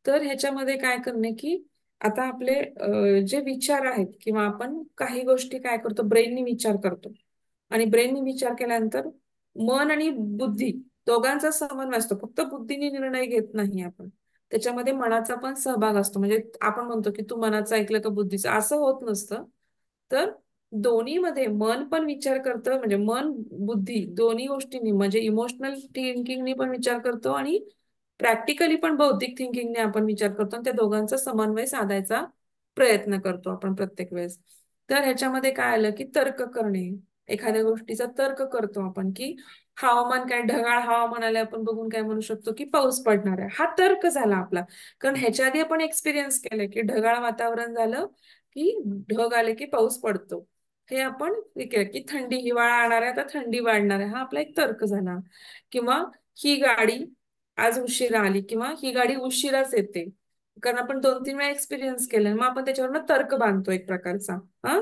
तर ह्याच्यामध्ये काय करणे की आता आपले जे विचार आहेत, किंवा आपण काही गोष्टी काय करतो, ब्रेननी विचार करतो, आणि ब्रेननी विचार केल्यानंतर मन आणि बुद्धी दोघांचा समन्वय असतो. फक्त बुद्धीने निर्णय घेत नाही आपण, त्याच्यामध्ये मनाचा पण सहभाग असतो. म्हणजे आपण म्हणतो की तू मनाचं ऐकलं का बुद्धीचं, असं होत नसतं. तर दोन्हीमध्ये मन पण विचार करतं, म्हणजे मन बुद्धी दोन्ही गोष्टींनी, म्हणजे इमोशनल थिंकिंगनी पण विचार करतो, आणि प्रॅक्टिकली पण बौद्धिक थिंकिंगने आपण विचार करतो, आणि त्या दोघांचा समन्वय साधायचा प्रयत्न करतो आपण प्रत्येक वेळेस. तर ह्याच्यामध्ये काय आलं की तर्क करणे, एखाद्या गोष्टीचा तर्क करतो आपण की हवामान काय, ढगाळ हवामान आले आपण बघून काय म्हणू शकतो की पाऊस पडणार आहे. हा तर्क झाला आपला. कारण ह्याच्या आधी आपण एक्सपिरियन्स केलंय की ढगाळ वातावरण झालं की ढग आले की पाऊस पडतो. हे आपण हे केलं की थंडी, हिवाळा येणार आहे, आता थंडी वाढणार आहे, हा आपला एक तर्क झाला. किंवा ही गाडी आज उशिरा आली किंवा ही गाडी उशिराच येते. कारण आपण 2-3 वेळा एक्सपिरियन्स केलं, मग आपण त्याच्यावरनं तर्क बांधतो एक प्रकारचा. हा.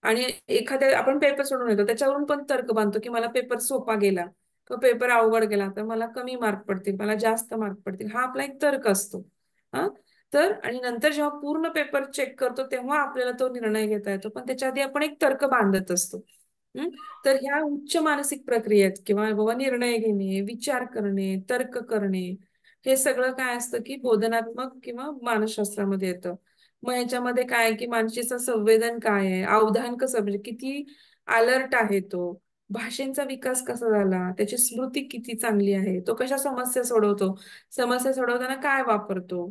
आणि एखाद्या आपण पेपर सोडून येतो त्याच्यावरून पण तर्क बांधतो की मला पेपर सोपा गेला किंवा पेपर अवघड गेला तर मला कमी मार्क पडतील, मला जास्त मार्क पडतील, हा आपला एक तर्क असतो. हा. तर आणि नंतर जेव्हा पूर्ण पेपर चेक करतो तेव्हा आपल्याला तो निर्णय घेता येतो, पण त्याच्या आधी आपण एक तर्क बांधत असतो. हम्म. तर ह्या उच्च मानसिक प्रक्रियेत किंवा बाबा निर्णय घेणे, विचार करणे, तर्क करणे, हे सगळं काय असतं की बोधनात्मक किंवा मानसशास्त्रामध्ये येतं. मग ह्याच्यामध्ये काय आहे की मानसीचं संवेदन काय आहे, अवधान कसं, म्हणजे किती अलर्ट आहे तो, भाषेचा विकास कसा झाला, त्याची स्मृती किती चांगली आहे, तो कशा समस्या सोडवतो, समस्या सोडवताना काय वापरतो,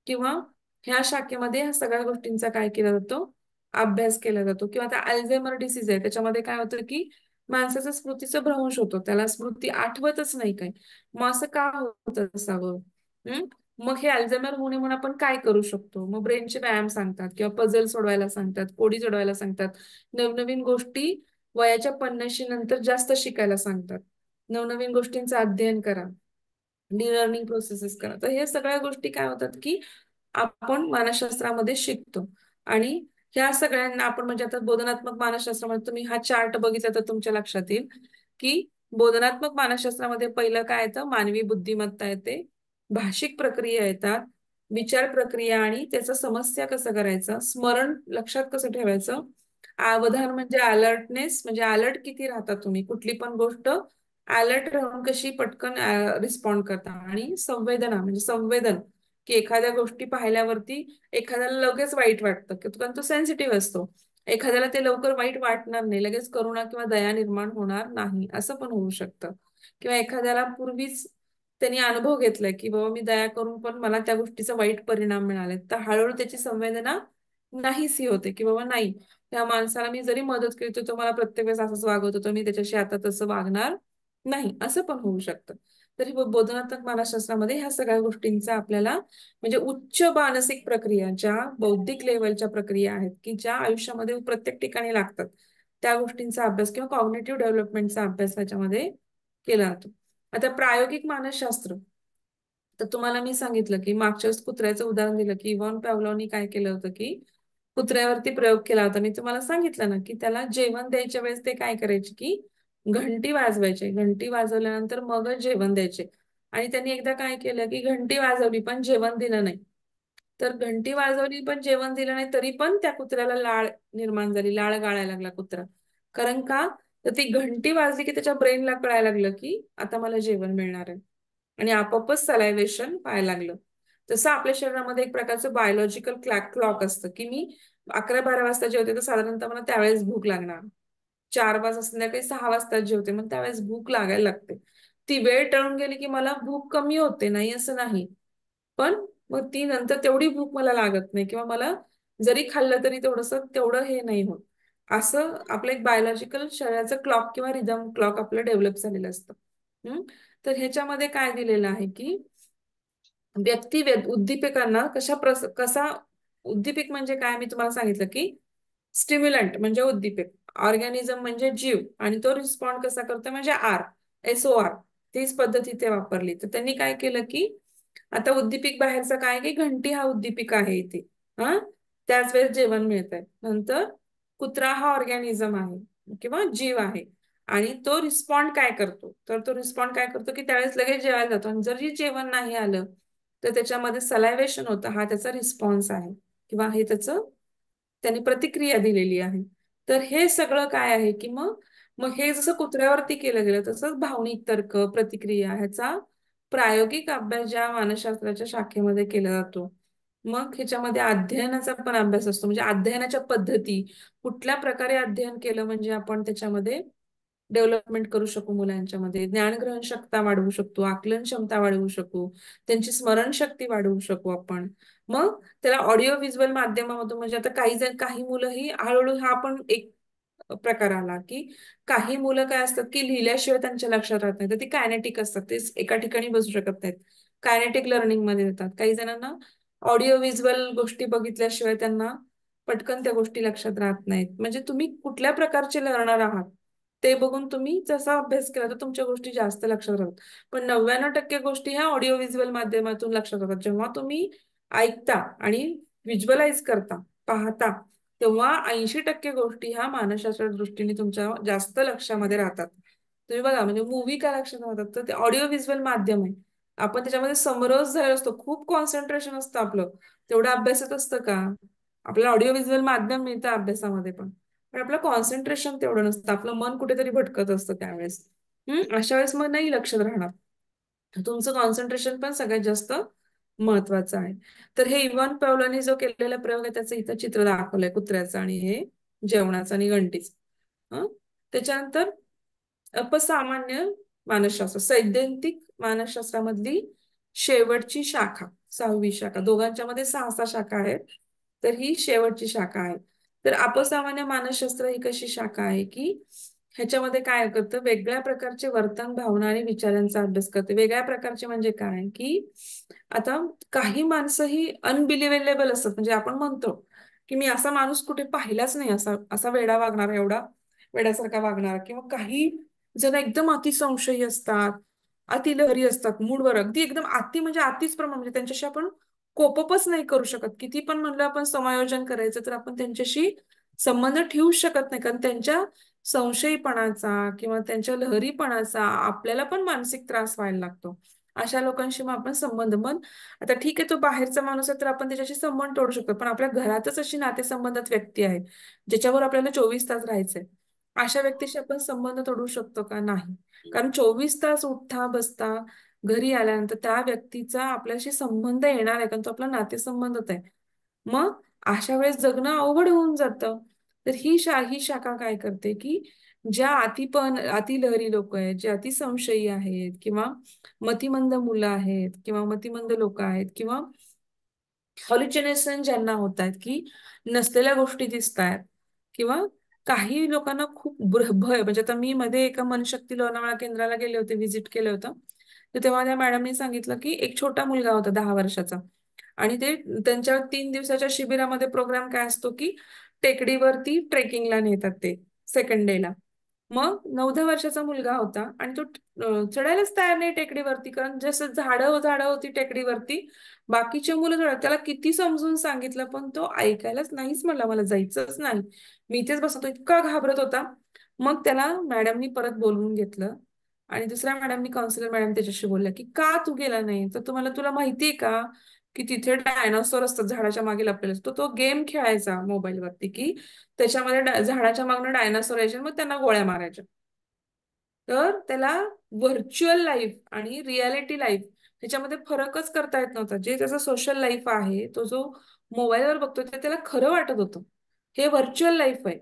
किंवा ह्या शाखेमध्ये ह्या सगळ्या गोष्टींचा काय केला जातो, अभ्यास केला जातो. किंवा आता अल्झायमर डिसीज आहे त्याच्यामध्ये काय होतं की माणसाचा स्मृतीचा भ्रंश होतो, त्याला स्मृती आठवतच नाही काय. मग असं का होत असावं. हम्म. मग हे अल्झायमर होणे म्हणून आपण काय करू शकतो, मग ब्रेनचे व्यायाम सांगतात किंवा पझल सोडवायला सांगतात, कोडी सोडवायला सांगतात, नवनवीन गोष्टी वयाच्या 50 नंतर जास्त शिकायला सांगतात, नवनवीन गोष्टींचं अध्ययन करा, लर्निंग प्रोसेसेस करा. तर हे सगळ्या गोष्टी काय होतात की आपण मानसशास्त्रामध्ये शिकतो. आणि ह्या सगळ्यांना आपण म्हणजे आता बोधनात्मक मानसशास्त्रामध्ये तुम्ही हा चार्ट बघितला तर तुमच्या लक्षात येईल की बोधनात्मक मानसशास्त्रामध्ये पहिलं काय येतं, मानवी बुद्धिमत्ता येते, भाषिक प्रक्रिया येतात, विचार प्रक्रिया आणि त्याचं समस्या कसं करायचं, स्मरण लक्षात कसं ठेवायचं, अवधान म्हणजे अलर्टनेस, म्हणजे अलर्ट किती राहता तुम्ही, कुठली पण गोष्ट अलर्ट राहून कशी पटकन रिस्पॉन्ड करता, आणि संवेदना म्हणजे संवेदन, की एखाद्या गोष्टी पाहिल्यावरती एखाद्याला लगेच वाईट वाटतं कारण तो सेन्सिटिव्ह असतो, एखाद्याला ते लवकर वाईट वाटणार नाही, लगेच करुणा किंवा दया निर्माण होणार नाही, असं पण होऊ शकतं. किंवा एखाद्याला पूर्वीच त्यांनी अनुभव घेतलाय की बाबा मी दया करून पण मला त्या गोष्टीचा वाईट परिणाम मिळाले, तर हळूहळू त्याची संवेदना नाहीशी होते की बाबा नाही, त्या माणसाला मी जरी मदत केली तर तो मला प्रत्येक वेळेस असंच वागवत होतो, मी त्याच्याशी आता तसं वागणार नाही, असं पण होऊ शकतं. तरी बोधनात्मक मानसशास्त्रामध्ये ह्या सगळ्या गोष्टींचा आपल्याला म्हणजे उच्च मानसिक प्रक्रिया, ज्या बौद्धिक लेवलच्या प्रक्रिया आहेत की ज्या आयुष्यामध्ये प्रत्येक ठिकाणी लागतात, त्या गोष्टींचा अभ्यास किंवा कॉग्निटिव्ह डेव्हलपमेंटचा अभ्यास त्याच्यामध्ये केला जातो. आता प्रायोगिक मानसशास्त्र, तर तुम्हाला मी सांगितलं की मागच्या वेळेस कुत्र्याचं उदाहरण दिलं की इव्हॉन पॅव्लोनी काय केलं होतं की कुत्र्यावरती प्रयोग केला होता. मी तुम्हाला सांगितलं ना की त्याला जेवण द्यायच्या वेळेस ते काय करायचे की घंटी वाजवायचे, घंटी वाजवल्यानंतर मगच जेवण द्यायचे. आणि त्यांनी एकदा काय केलं की घंटी वाजवली पण जेवण दिलं नाही. तर घंटी वाजवली पण जेवण दिलं नाही तरी पण त्या कुत्र्याला लाळ निर्माण झाली, लाळ गाळायला लागला कुत्रा. कारण का, तर ती घंटी वाजली की त्याच्या ब्रेनला कळायला लागलं की आता मला जेवण मिळणार आहे, आणि आपोआपच सलायव्हेशन व्हायला लागलं. तसं आपल्या शरीरामध्ये एक प्रकारचं बायोलॉजिकल क्लॉक असतं की मी 11-12 वाजता जेवते तर साधारणतः मला त्यावेळेस भूक लागणार, 4 वाजता संध्याकाळी 6 वाजता जेवते मग त्यावेळेस भूक लागायला लागते. ती वेळ टळून गेली की मला भूक कमी होते, नाही असं नाही, पण मग ती नंतर तेवढी भूक मला लागत नाही किंवा मला जरी खाल्लं तरी तेवढं हे नाही होत. असं आपलं एक बायोलॉजिकल शरीराचं क्लॉक किंवा रिदम क्लॉक आपलं डेव्हलप झालेलं असतं. तर ह्याच्यामध्ये काय दिलेलं आहे की उद्दीपकांना कसा उद्दीपक म्हणजे काय, मी तुम्हाला सांगितलं की स्टिम्युलंट म्हणजे उद्दीपक, ऑर्गॅनिझम म्हणजे जीव, आणि तो रिस्पॉन्ड कसा करतो म्हणजे SOR, तीच पद्धत इथे वापरली. तर त्यांनी काय केलं की आता उद्दीपिक बाहेरचा काय की घंटी हा उद्दीपिका आहे इथे. हा. त्याच वेळेस जेवण मिळत आहे. नंतर कुत्रा हा ऑर्गॅनिझम आहे किंवा जीव आहे, आणि तो रिस्पॉन्ड काय करतो, तर तो रिस्पॉन्ड काय करतो की त्यावेळेस लगेच जेवायला जातो, आणि जरी जेवण नाही आलं तर त्याच्यामध्ये सलायव्हेशन होतं, हा त्याचा रिस्पॉन्स आहे किंवा हे त्याचं त्यांनी प्रतिक्रिया दिलेली आहे. तर हे सगळं काय आहे की मग मग हे जसं कुत्र्यावरती केलं गेलं तसंच भावनिक तर्क, प्रतिक्रिया ह्याचा प्रायोगिक अभ्यास ज्या मानसशास्त्राच्या शाखेमध्ये केला जातो. मग ह्याच्यामध्ये अध्ययनाचा पण अभ्यास असतो, म्हणजे अध्ययनाच्या पद्धती, कुठल्या प्रकारे अध्ययन केलं म्हणजे आपण त्याच्यामध्ये डेव्हलपमेंट करू शकू, मुलांच्या मध्ये ज्ञानग्रहण क्षमता वाढवू शकतो, आकलन क्षमता वाढवू शकू, त्यांची स्मरणशक्ती वाढवू शकू आपण. मग त्याला ऑडिओ व्हिज्युअल माध्यमामधून, म्हणजे आता काही मुलं ही हळूहळू हा पण एक प्रकार आला, की काही मुलं काय असतात की लिहिल्याशिवाय त्यांच्या लक्षात राहत नाही, तर ती कायनेटिक असतात, ते एका ठिकाणी बसू शकत नाहीत. कायनेटिक लर्निंग मध्ये येतात. काही जणांना ऑडिओ व्हिज्युअल गोष्टी बघितल्याशिवाय त्यांना पटकन त्या गोष्टी लक्षात राहत नाहीत. म्हणजे तुम्ही कुठल्या प्रकारचे लर्नर आहात ते बघून तुम्ही जसा अभ्यास केला तर तुमच्या गोष्टी जास्त लक्षात राहतात. पण 99% गोष्टी ह्या ऑडिओ व्हिज्युअल माध्यमातून लक्षात राहतात. जेव्हा तुम्ही ऐकता आणि व्हिज्युअलाइज करता, पाहता, तेव्हा 80% गोष्टी ह्या मानसशास्त्र दृष्टीने तुमच्या जास्त लक्षामध्ये राहतात. तुम्ही बघा, म्हणजे मूवी काय लक्षात राहतात, तर ते ऑडिओ व्हिज्युअल माध्यम आहे. आपण त्याच्यामध्ये समरस झालेलो असतो, खूप कॉन्सन्ट्रेशन असतं आपलं. तेवढं अभ्यासात असतं का? आपल्याला ऑडिओ व्हिज्युअल माध्यम मिळतं अभ्यासामध्ये पण आपलं कॉन्सन्ट्रेशन तेवढं नसतं, आपलं मन कुठेतरी भटकत असतं त्यावेळेस. अशा वेळेस मग नाही लक्षात राहणार. तुमचं कॉन्सन्ट्रेशन पण सगळ्यात जास्त महत्वाचं आहे. तर हे इव्हान पॅवलोनी जो केलेला प्रयोग आहे त्याचं इथं चित्र दाखवलंय, कुत्र्याचं आणि हे जेवणाचं आणि घंटीचं. हं? त्याच्यानंतर अपसामान्य मानसशास्त्र, सैद्धांतिक मानसशास्त्रामधली शेवटची शाखा, 6वी शाखा. दोघांच्या मध्ये 6 शाखा आहेत, तर ही शेवटची शाखा आहे. तर अपसामान्य मानसशास्त्र ही कशी शाखा आहे की ह्याच्यामध्ये काय करतं, वेगळ्या प्रकारचे वर्तन, भावना आणि विचारांचा अभ्यास करते. वेगळ्या प्रकारचे म्हणजे काय की आता काही माणसं ही अनबिलिव्हेबल असतात. म्हणजे आपण म्हणतो की मी असा माणूस कुठे पाहिलाच नाही, असा असा वेडा वागणारा, एवढा वेड्यासारखा वागणारा. किंवा काही जण एकदम अतिसंशयी असतात, अतिलहरी असतात, मूडवर अगदी एकदम अति, म्हणजे अतिच प्रमाण, म्हणजे त्यांच्याशी आपण कोपच नाही करू शकत. किती पण म्हणलं आपण समायोजन करायचं तर आपण त्यांच्याशी संबंध ठेवू शकत नाही, कारण त्यांच्या संशयीपणाचा किंवा त्यांच्या लहरीपणाचा आपल्याला पण मानसिक त्रास व्हायला लागतो. अशा लोकांशी मग आपण संबंध, मग आता ठीक आहे तो बाहेरचा माणूस आहे तर आपण त्याच्याशी संबंध तोडू शकतो, पण आपल्या घरातच अशी नातेसंबंधात व्यक्ती आहेत ज्याच्यावर आपल्याला 24 तास राहायचंय. अशा व्यक्तीशी आपण संबंध तोडू शकतो का? नाही. कारण 24 तास उठता बसता घरी आल्यानंतर त्या व्यक्तीचा आपल्याशी संबंध येणार आहे, कारण तो आपला नातेसंबंधच आहे. मग अशा वेळेस जगणं अवघड होऊन जातं. तर ही शाखा काय करते की ज्या अतिलहरी लोक आहेत, जे अतिसंशयी आहेत, किंवा मतिमंद मुलं आहेत, किंवा मतिमंद लोक आहेत, किंवा हॉल्युसिनेशन ज्यांना होत आहेत, की नसलेल्या गोष्टी दिसत आहेत, किंवा काही लोकांना खूप भय, म्हणजे आता मी मध्ये एका मनशक्ती लोणावळा केंद्राला गेले होते, व्हिजिट केलं होतं. तर तेव्हा त्या मॅडमनी सांगितलं की एक छोटा मुलगा होता 10 वर्षाचा, आणि ते त्यांच्या 3 दिवसाच्या शिबिरामध्ये प्रोग्राम काय असतो की टेकडीवरती ट्रेकिंगला नेतात ते, सेकंड डेला. मग 9-10 वर्षाचा मुलगा होता आणि तो चढायलाच तयार नाही टेकडीवरती, कारण जसं झाडं झाडं होती टेकडीवरती, बाकीचे मुलं चढत, त्याला किती समजून सांगितलं पण तो ऐकायलाच नाहीच, म्हणला मला जायचंच नाही, मी इथेच बसतो. इतका घाबरत होता. मग त्याला मॅडमनी परत बोलवून घेतलं आणि दुसऱ्या मॅडमनी, काउन्सिलर मॅडम त्याच्याशी बोलल्या की का तू गेला नाही, तर तुला माहितीये का की तिथे डायनासोर असतात झाडाच्या मागे लपलेले. तो गेम खेळायचा मोबाईलवरती, की त्याच्यामध्ये झाडाच्या मागणं डायनासोर यायचे, मग त्यांना गोळ्या मारायच्या. तर त्याला व्हर्च्युअल लाईफ आणि रियालिटी लाईफ ह्याच्यामध्ये फरकच करता येत नव्हता. जे त्याचा सोशल लाईफ आहे, तो जो मोबाईलवर बघतो ते त्याला खरं वाटत होतं. हे व्हर्च्युअल लाईफ आहे,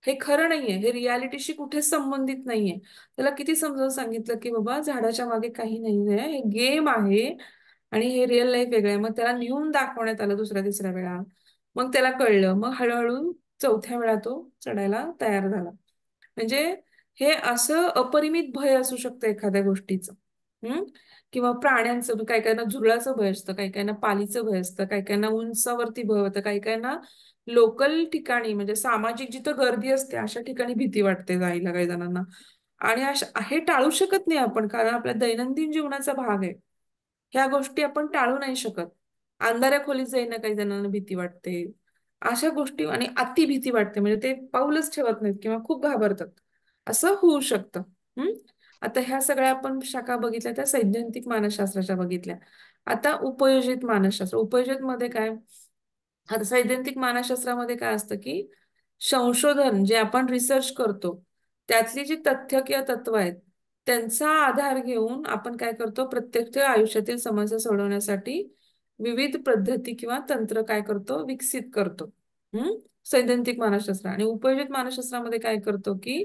हे खरं नाहीये, हे रियालिटीशी कुठेच संबंधित नाहीये. त्याला किती समजावून सांगितलं की बाबा झाडाच्या मागे काही नाहीये, हे गेम आहे आणि हे रिअल लाईफ वेगळं आहे. मग त्याला नेऊन दाखवण्यात आलं दुसऱ्या तिसऱ्या वेळा. मग त्याला कळलं. मग हळूहळू चौथ्या वेळा तो चढायला तयार झाला. म्हणजे हे असं अपरिमित भय असू शकतं एखाद्या गोष्टीचं. हम्म. किंवा प्राण्यांचं, काही काहींना झुरळाचं भय असतं, काही काहींना पालीचं भय असतं, काही काहींना उंचावरती भय होतं, काही काहींना लोकल ठिकाणी, म्हणजे सामाजिक जिथं गर्दी असते अशा ठिकाणी भीती वाटते जायला काही जणांना. आणि हे टाळू शकत नाही आपण, कारण आपल्या दैनंदिन जीवनाचा भाग आहे. ह्या गोष्टी आपण टाळू नाही शकत. अंधाऱ्या खोलीत जाईना काही जणांना भीती वाटते, अशा गोष्टी, आणि अति भीती वाटते, म्हणजे ते पाऊलच ठेवत नाहीत किंवा खूप घाबरतात, असं होऊ शकतं. हम्म. आता ह्या सगळ्या आपण शाखा बघितल्या, त्या सैद्धांतिक मानसशास्त्राच्या बघितल्या. आता उपयोजित मानसशास्त्र, उपयोजित मध्ये काय, आता सैद्धांतिक मानसशास्त्रामध्ये काय असतं की संशोधन जे आपण रिसर्च करतो त्यातली जी तथ्य किंवा तत्व आहेत त्यांचा आधार घेऊन आपण काय करतो, प्रत्यक्ष आयुष्यातील समस्या सोडवण्यासाठी विविध पद्धती किंवा तंत्र काय करतो, विकसित करतो. हम्म. सैद्धांतिक मानसशास्त्र. आणि उपयोजित मानसशास्त्रामध्ये काय करतो की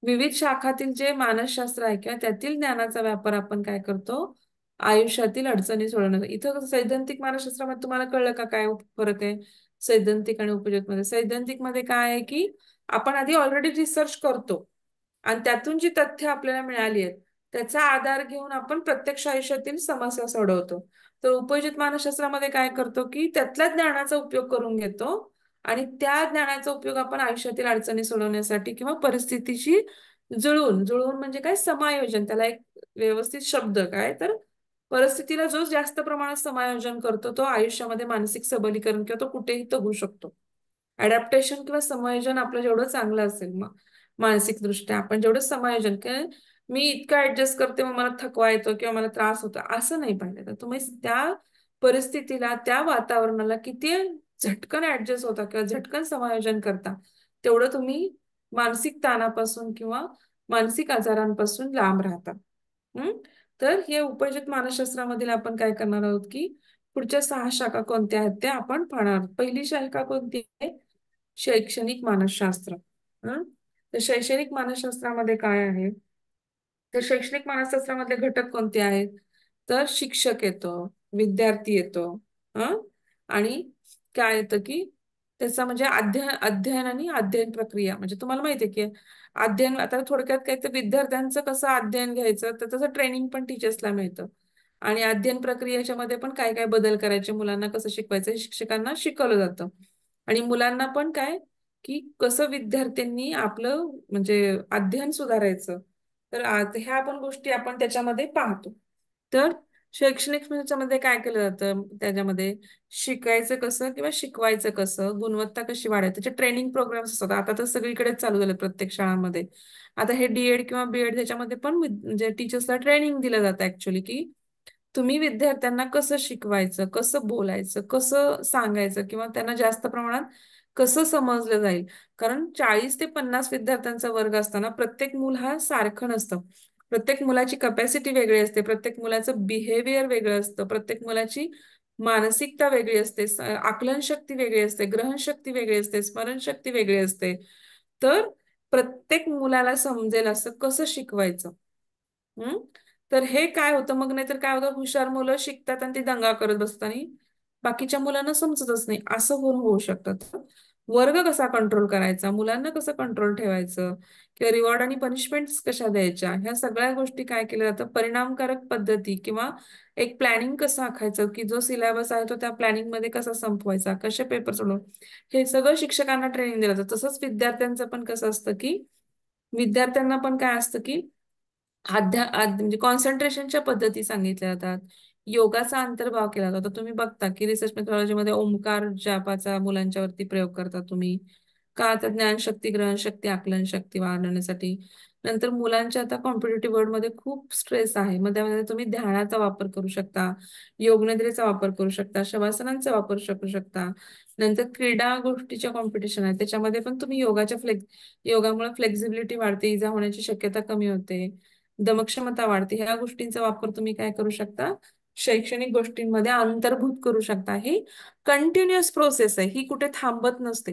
विविध शाखातील जे मानसशास्त्र आहे किंवा त्यातील ज्ञानाचा व्यापार आपण काय करतो, आयुष्यातील अडचणी सोडवण्याचा. इथं कसं सैद्धांतिक मानसशास्त्रामध्ये तुम्हाला कळलं का काय फरक आहे सैद्धांतिक आणि उपयोजित मध्ये? सैद्धांतिक मध्ये काय आहे की आपण आधी ऑलरेडी रिसर्च करतो आणि त्यातून जी तथ्य आपल्याला मिळाली आहेत त्याचा आधार घेऊन आपण प्रत्यक्ष आयुष्यातील समस्या सोडवतो. तर उपयोजित मानसशास्त्रामध्ये काय करतो की त्यातल्या ज्ञानाचा उपयोग करून घेतो आणि त्या ज्ञानाचा उपयोग आपण आयुष्यातील अडचणी सोडवण्यासाठी किंवा परिस्थितीशी जुळवून जुळवून म्हणजे काय समायोजन, त्याला एक व्यवस्थित शब्द काय तर परिस्थितीला जो जास्त प्रमाणात समायोजन करतो तो आयुष्यामध्ये मानसिक सबलीकरण किंवा तो कुठेही जगू शकतो. अडॅप्टेशन किंवा समायोजन आपलं जेवढं चांगलं असेल मग मानसिक दृष्ट्या आपण जेवढं समायोजन मी इतकं ऍडजस्ट करते मग मला थकवा येतो किंवा मला त्रास होतो असं नाही पाहिजे. तर तुम्ही त्या परिस्थितीला त्या वातावरणाला किती झटकन ऍडजस्ट होता किंवा झटकन समायोजन करता तेवढं तुम्ही मानसिक ताणापासून किंवा मानसिक आजारांपासून लांब राहता. हम्म. तर हे उपयोजित मानसशास्त्रामधील आपण काय करणार आहोत की पुढच्या 6 शाखा कोणत्या आहेत त्या आपण पाहणार आहोत. पहिली शाखा कोणती आहे? शैक्षणिक मानसशास्त्र. हं? तर शैक्षणिक मानसशास्त्रामध्ये काय आहे? तर शैक्षणिक मानसशास्त्रामधले घटक कोणते आहेत? तर शिक्षक येतो, विद्यार्थी येतो, हं? आणि काय येतं की त्याचा म्हणजे अध्ययन आणि अध्ययन प्रक्रिया. म्हणजे तुम्हाला माहिती आहे की अध्ययन आता थोडक्यात काय तर विद्यार्थ्यांचं कसं अध्ययन घ्यायचं तर तसं ट्रेनिंग पण टीचर्सला मिळतं. आणि अध्ययन प्रक्रियेच्या मध्ये पण काय काय बदल करायचे, मुलांना कसं शिकवायचं हे शिक्षकांना शिकवलं जातं. आणि मुलांना पण काय की कसं विद्यार्थ्यांनी आपलं म्हणजे अध्ययन सुधारायचं. तर ह्या आपण गोष्टी आपण त्याच्यामध्ये पाहतो. तर शैक्षणिक मध्ये काय केलं जातं त्याच्यामध्ये शिकायचं कसं किंवा शिकवायचं कसं, गुणवत्ता कशी वाढायची, त्याचे ट्रेनिंग प्रोग्राम्स असतात. आता तर सगळीकडेच चालू झाले प्रत्येक शाळांमध्ये. आता हे डीएड किंवा बीएड त्याच्यामध्ये पण म्हणजे टीचर्सला ट्रेनिंग दिलं जातं ऍक्च्युली की तुम्ही विद्यार्थ्यांना कसं शिकवायचं, कसं बोलायचं, कसं सांगायचं किंवा त्यांना जास्त प्रमाणात कसं समजलं जाईल. कारण 40 ते 50 विद्यार्थ्यांचा वर्ग असताना प्रत्येक मूल हा सारखं नसतं. प्रत्येक मुलाची कपॅसिटी वेगळी असते, प्रत्येक मुलाचं बिहेवियर वेगळं असतं, प्रत्येक मुलाची मानसिकता वेगळी असते, आकलन शक्ती वेगळी असते, ग्रहणशक्ती वेगळी असते, स्मरणशक्ती वेगळी असते. तर प्रत्येक मुलाला समजेल असं कसं शिकवायचं. हम्म. तर हे काय होतं मग, नाहीतर काय होतं हुशार मुलं शिकतात आणि ती दंगा करत बसतात आणि बाकीच्या मुलांना समजतच नाही असं होऊ शकतं. वर्ग कसा कंट्रोल करायचा, मुलांना कसं कंट्रोल ठेवायचं किंवा रिवॉर्ड आणि पनिशमेंट कशा द्यायच्या, ह्या सगळ्या गोष्टी काय केल्या जातं परिणामकारक पद्धती किंवा एक प्लॅनिंग कसं आखायचं की जो सिलेबस आहे तो त्या प्लॅनिंग मध्ये कसा संपवायचा, कसे पेपर सोडव, हे सगळं शिक्षकांना ट्रेनिंग दिलं जातं. तसंच विद्यार्थ्यांचं पण कसं असतं की विद्यार्थ्यांना पण काय असतं की म्हणजे कॉन्सन्ट्रेशनच्या पद्धती सांगितल्या जातात. योगाचा अंतर्भाव केला जातो. तुम्ही बघता की रिसर्च मेथॉडॉलॉजीमध्ये ओंकार जापाचा मुलांच्यावरती प्रयोग करता तुम्ही. का तर ज्ञानशक्ती, ग्रहणशक्ती, आकलनशक्ती वाढवण्यासाठी. नंतर मुलांच्या आता कॉम्पिटेटिव्ह वर्ल्ड मध्ये खूप स्ट्रेस आहे. मग त्यामध्ये तुम्ही ध्यानाचा वापर करू शकता, योगनिद्रेचा वापर करू शकता, शवासनांचा वापर करू शकता. नंतर क्रीडा गोष्टीच्या कॉम्पिटिशन आहे त्याच्यामध्ये पण तुम्ही योगामुळे फ्लेक्झिबिलिटी वाढते, इजा होण्याची शक्यता कमी होते, दमक्षमता वाढते. ह्या गोष्टींचा वापर तुम्ही काय करू शकता शैक्षणिक गोष्टींमध्ये अंतर्भूत करू शकता. ही कंटिन्युअस प्रोसेस आहे, ही कुठे थांबत नसते.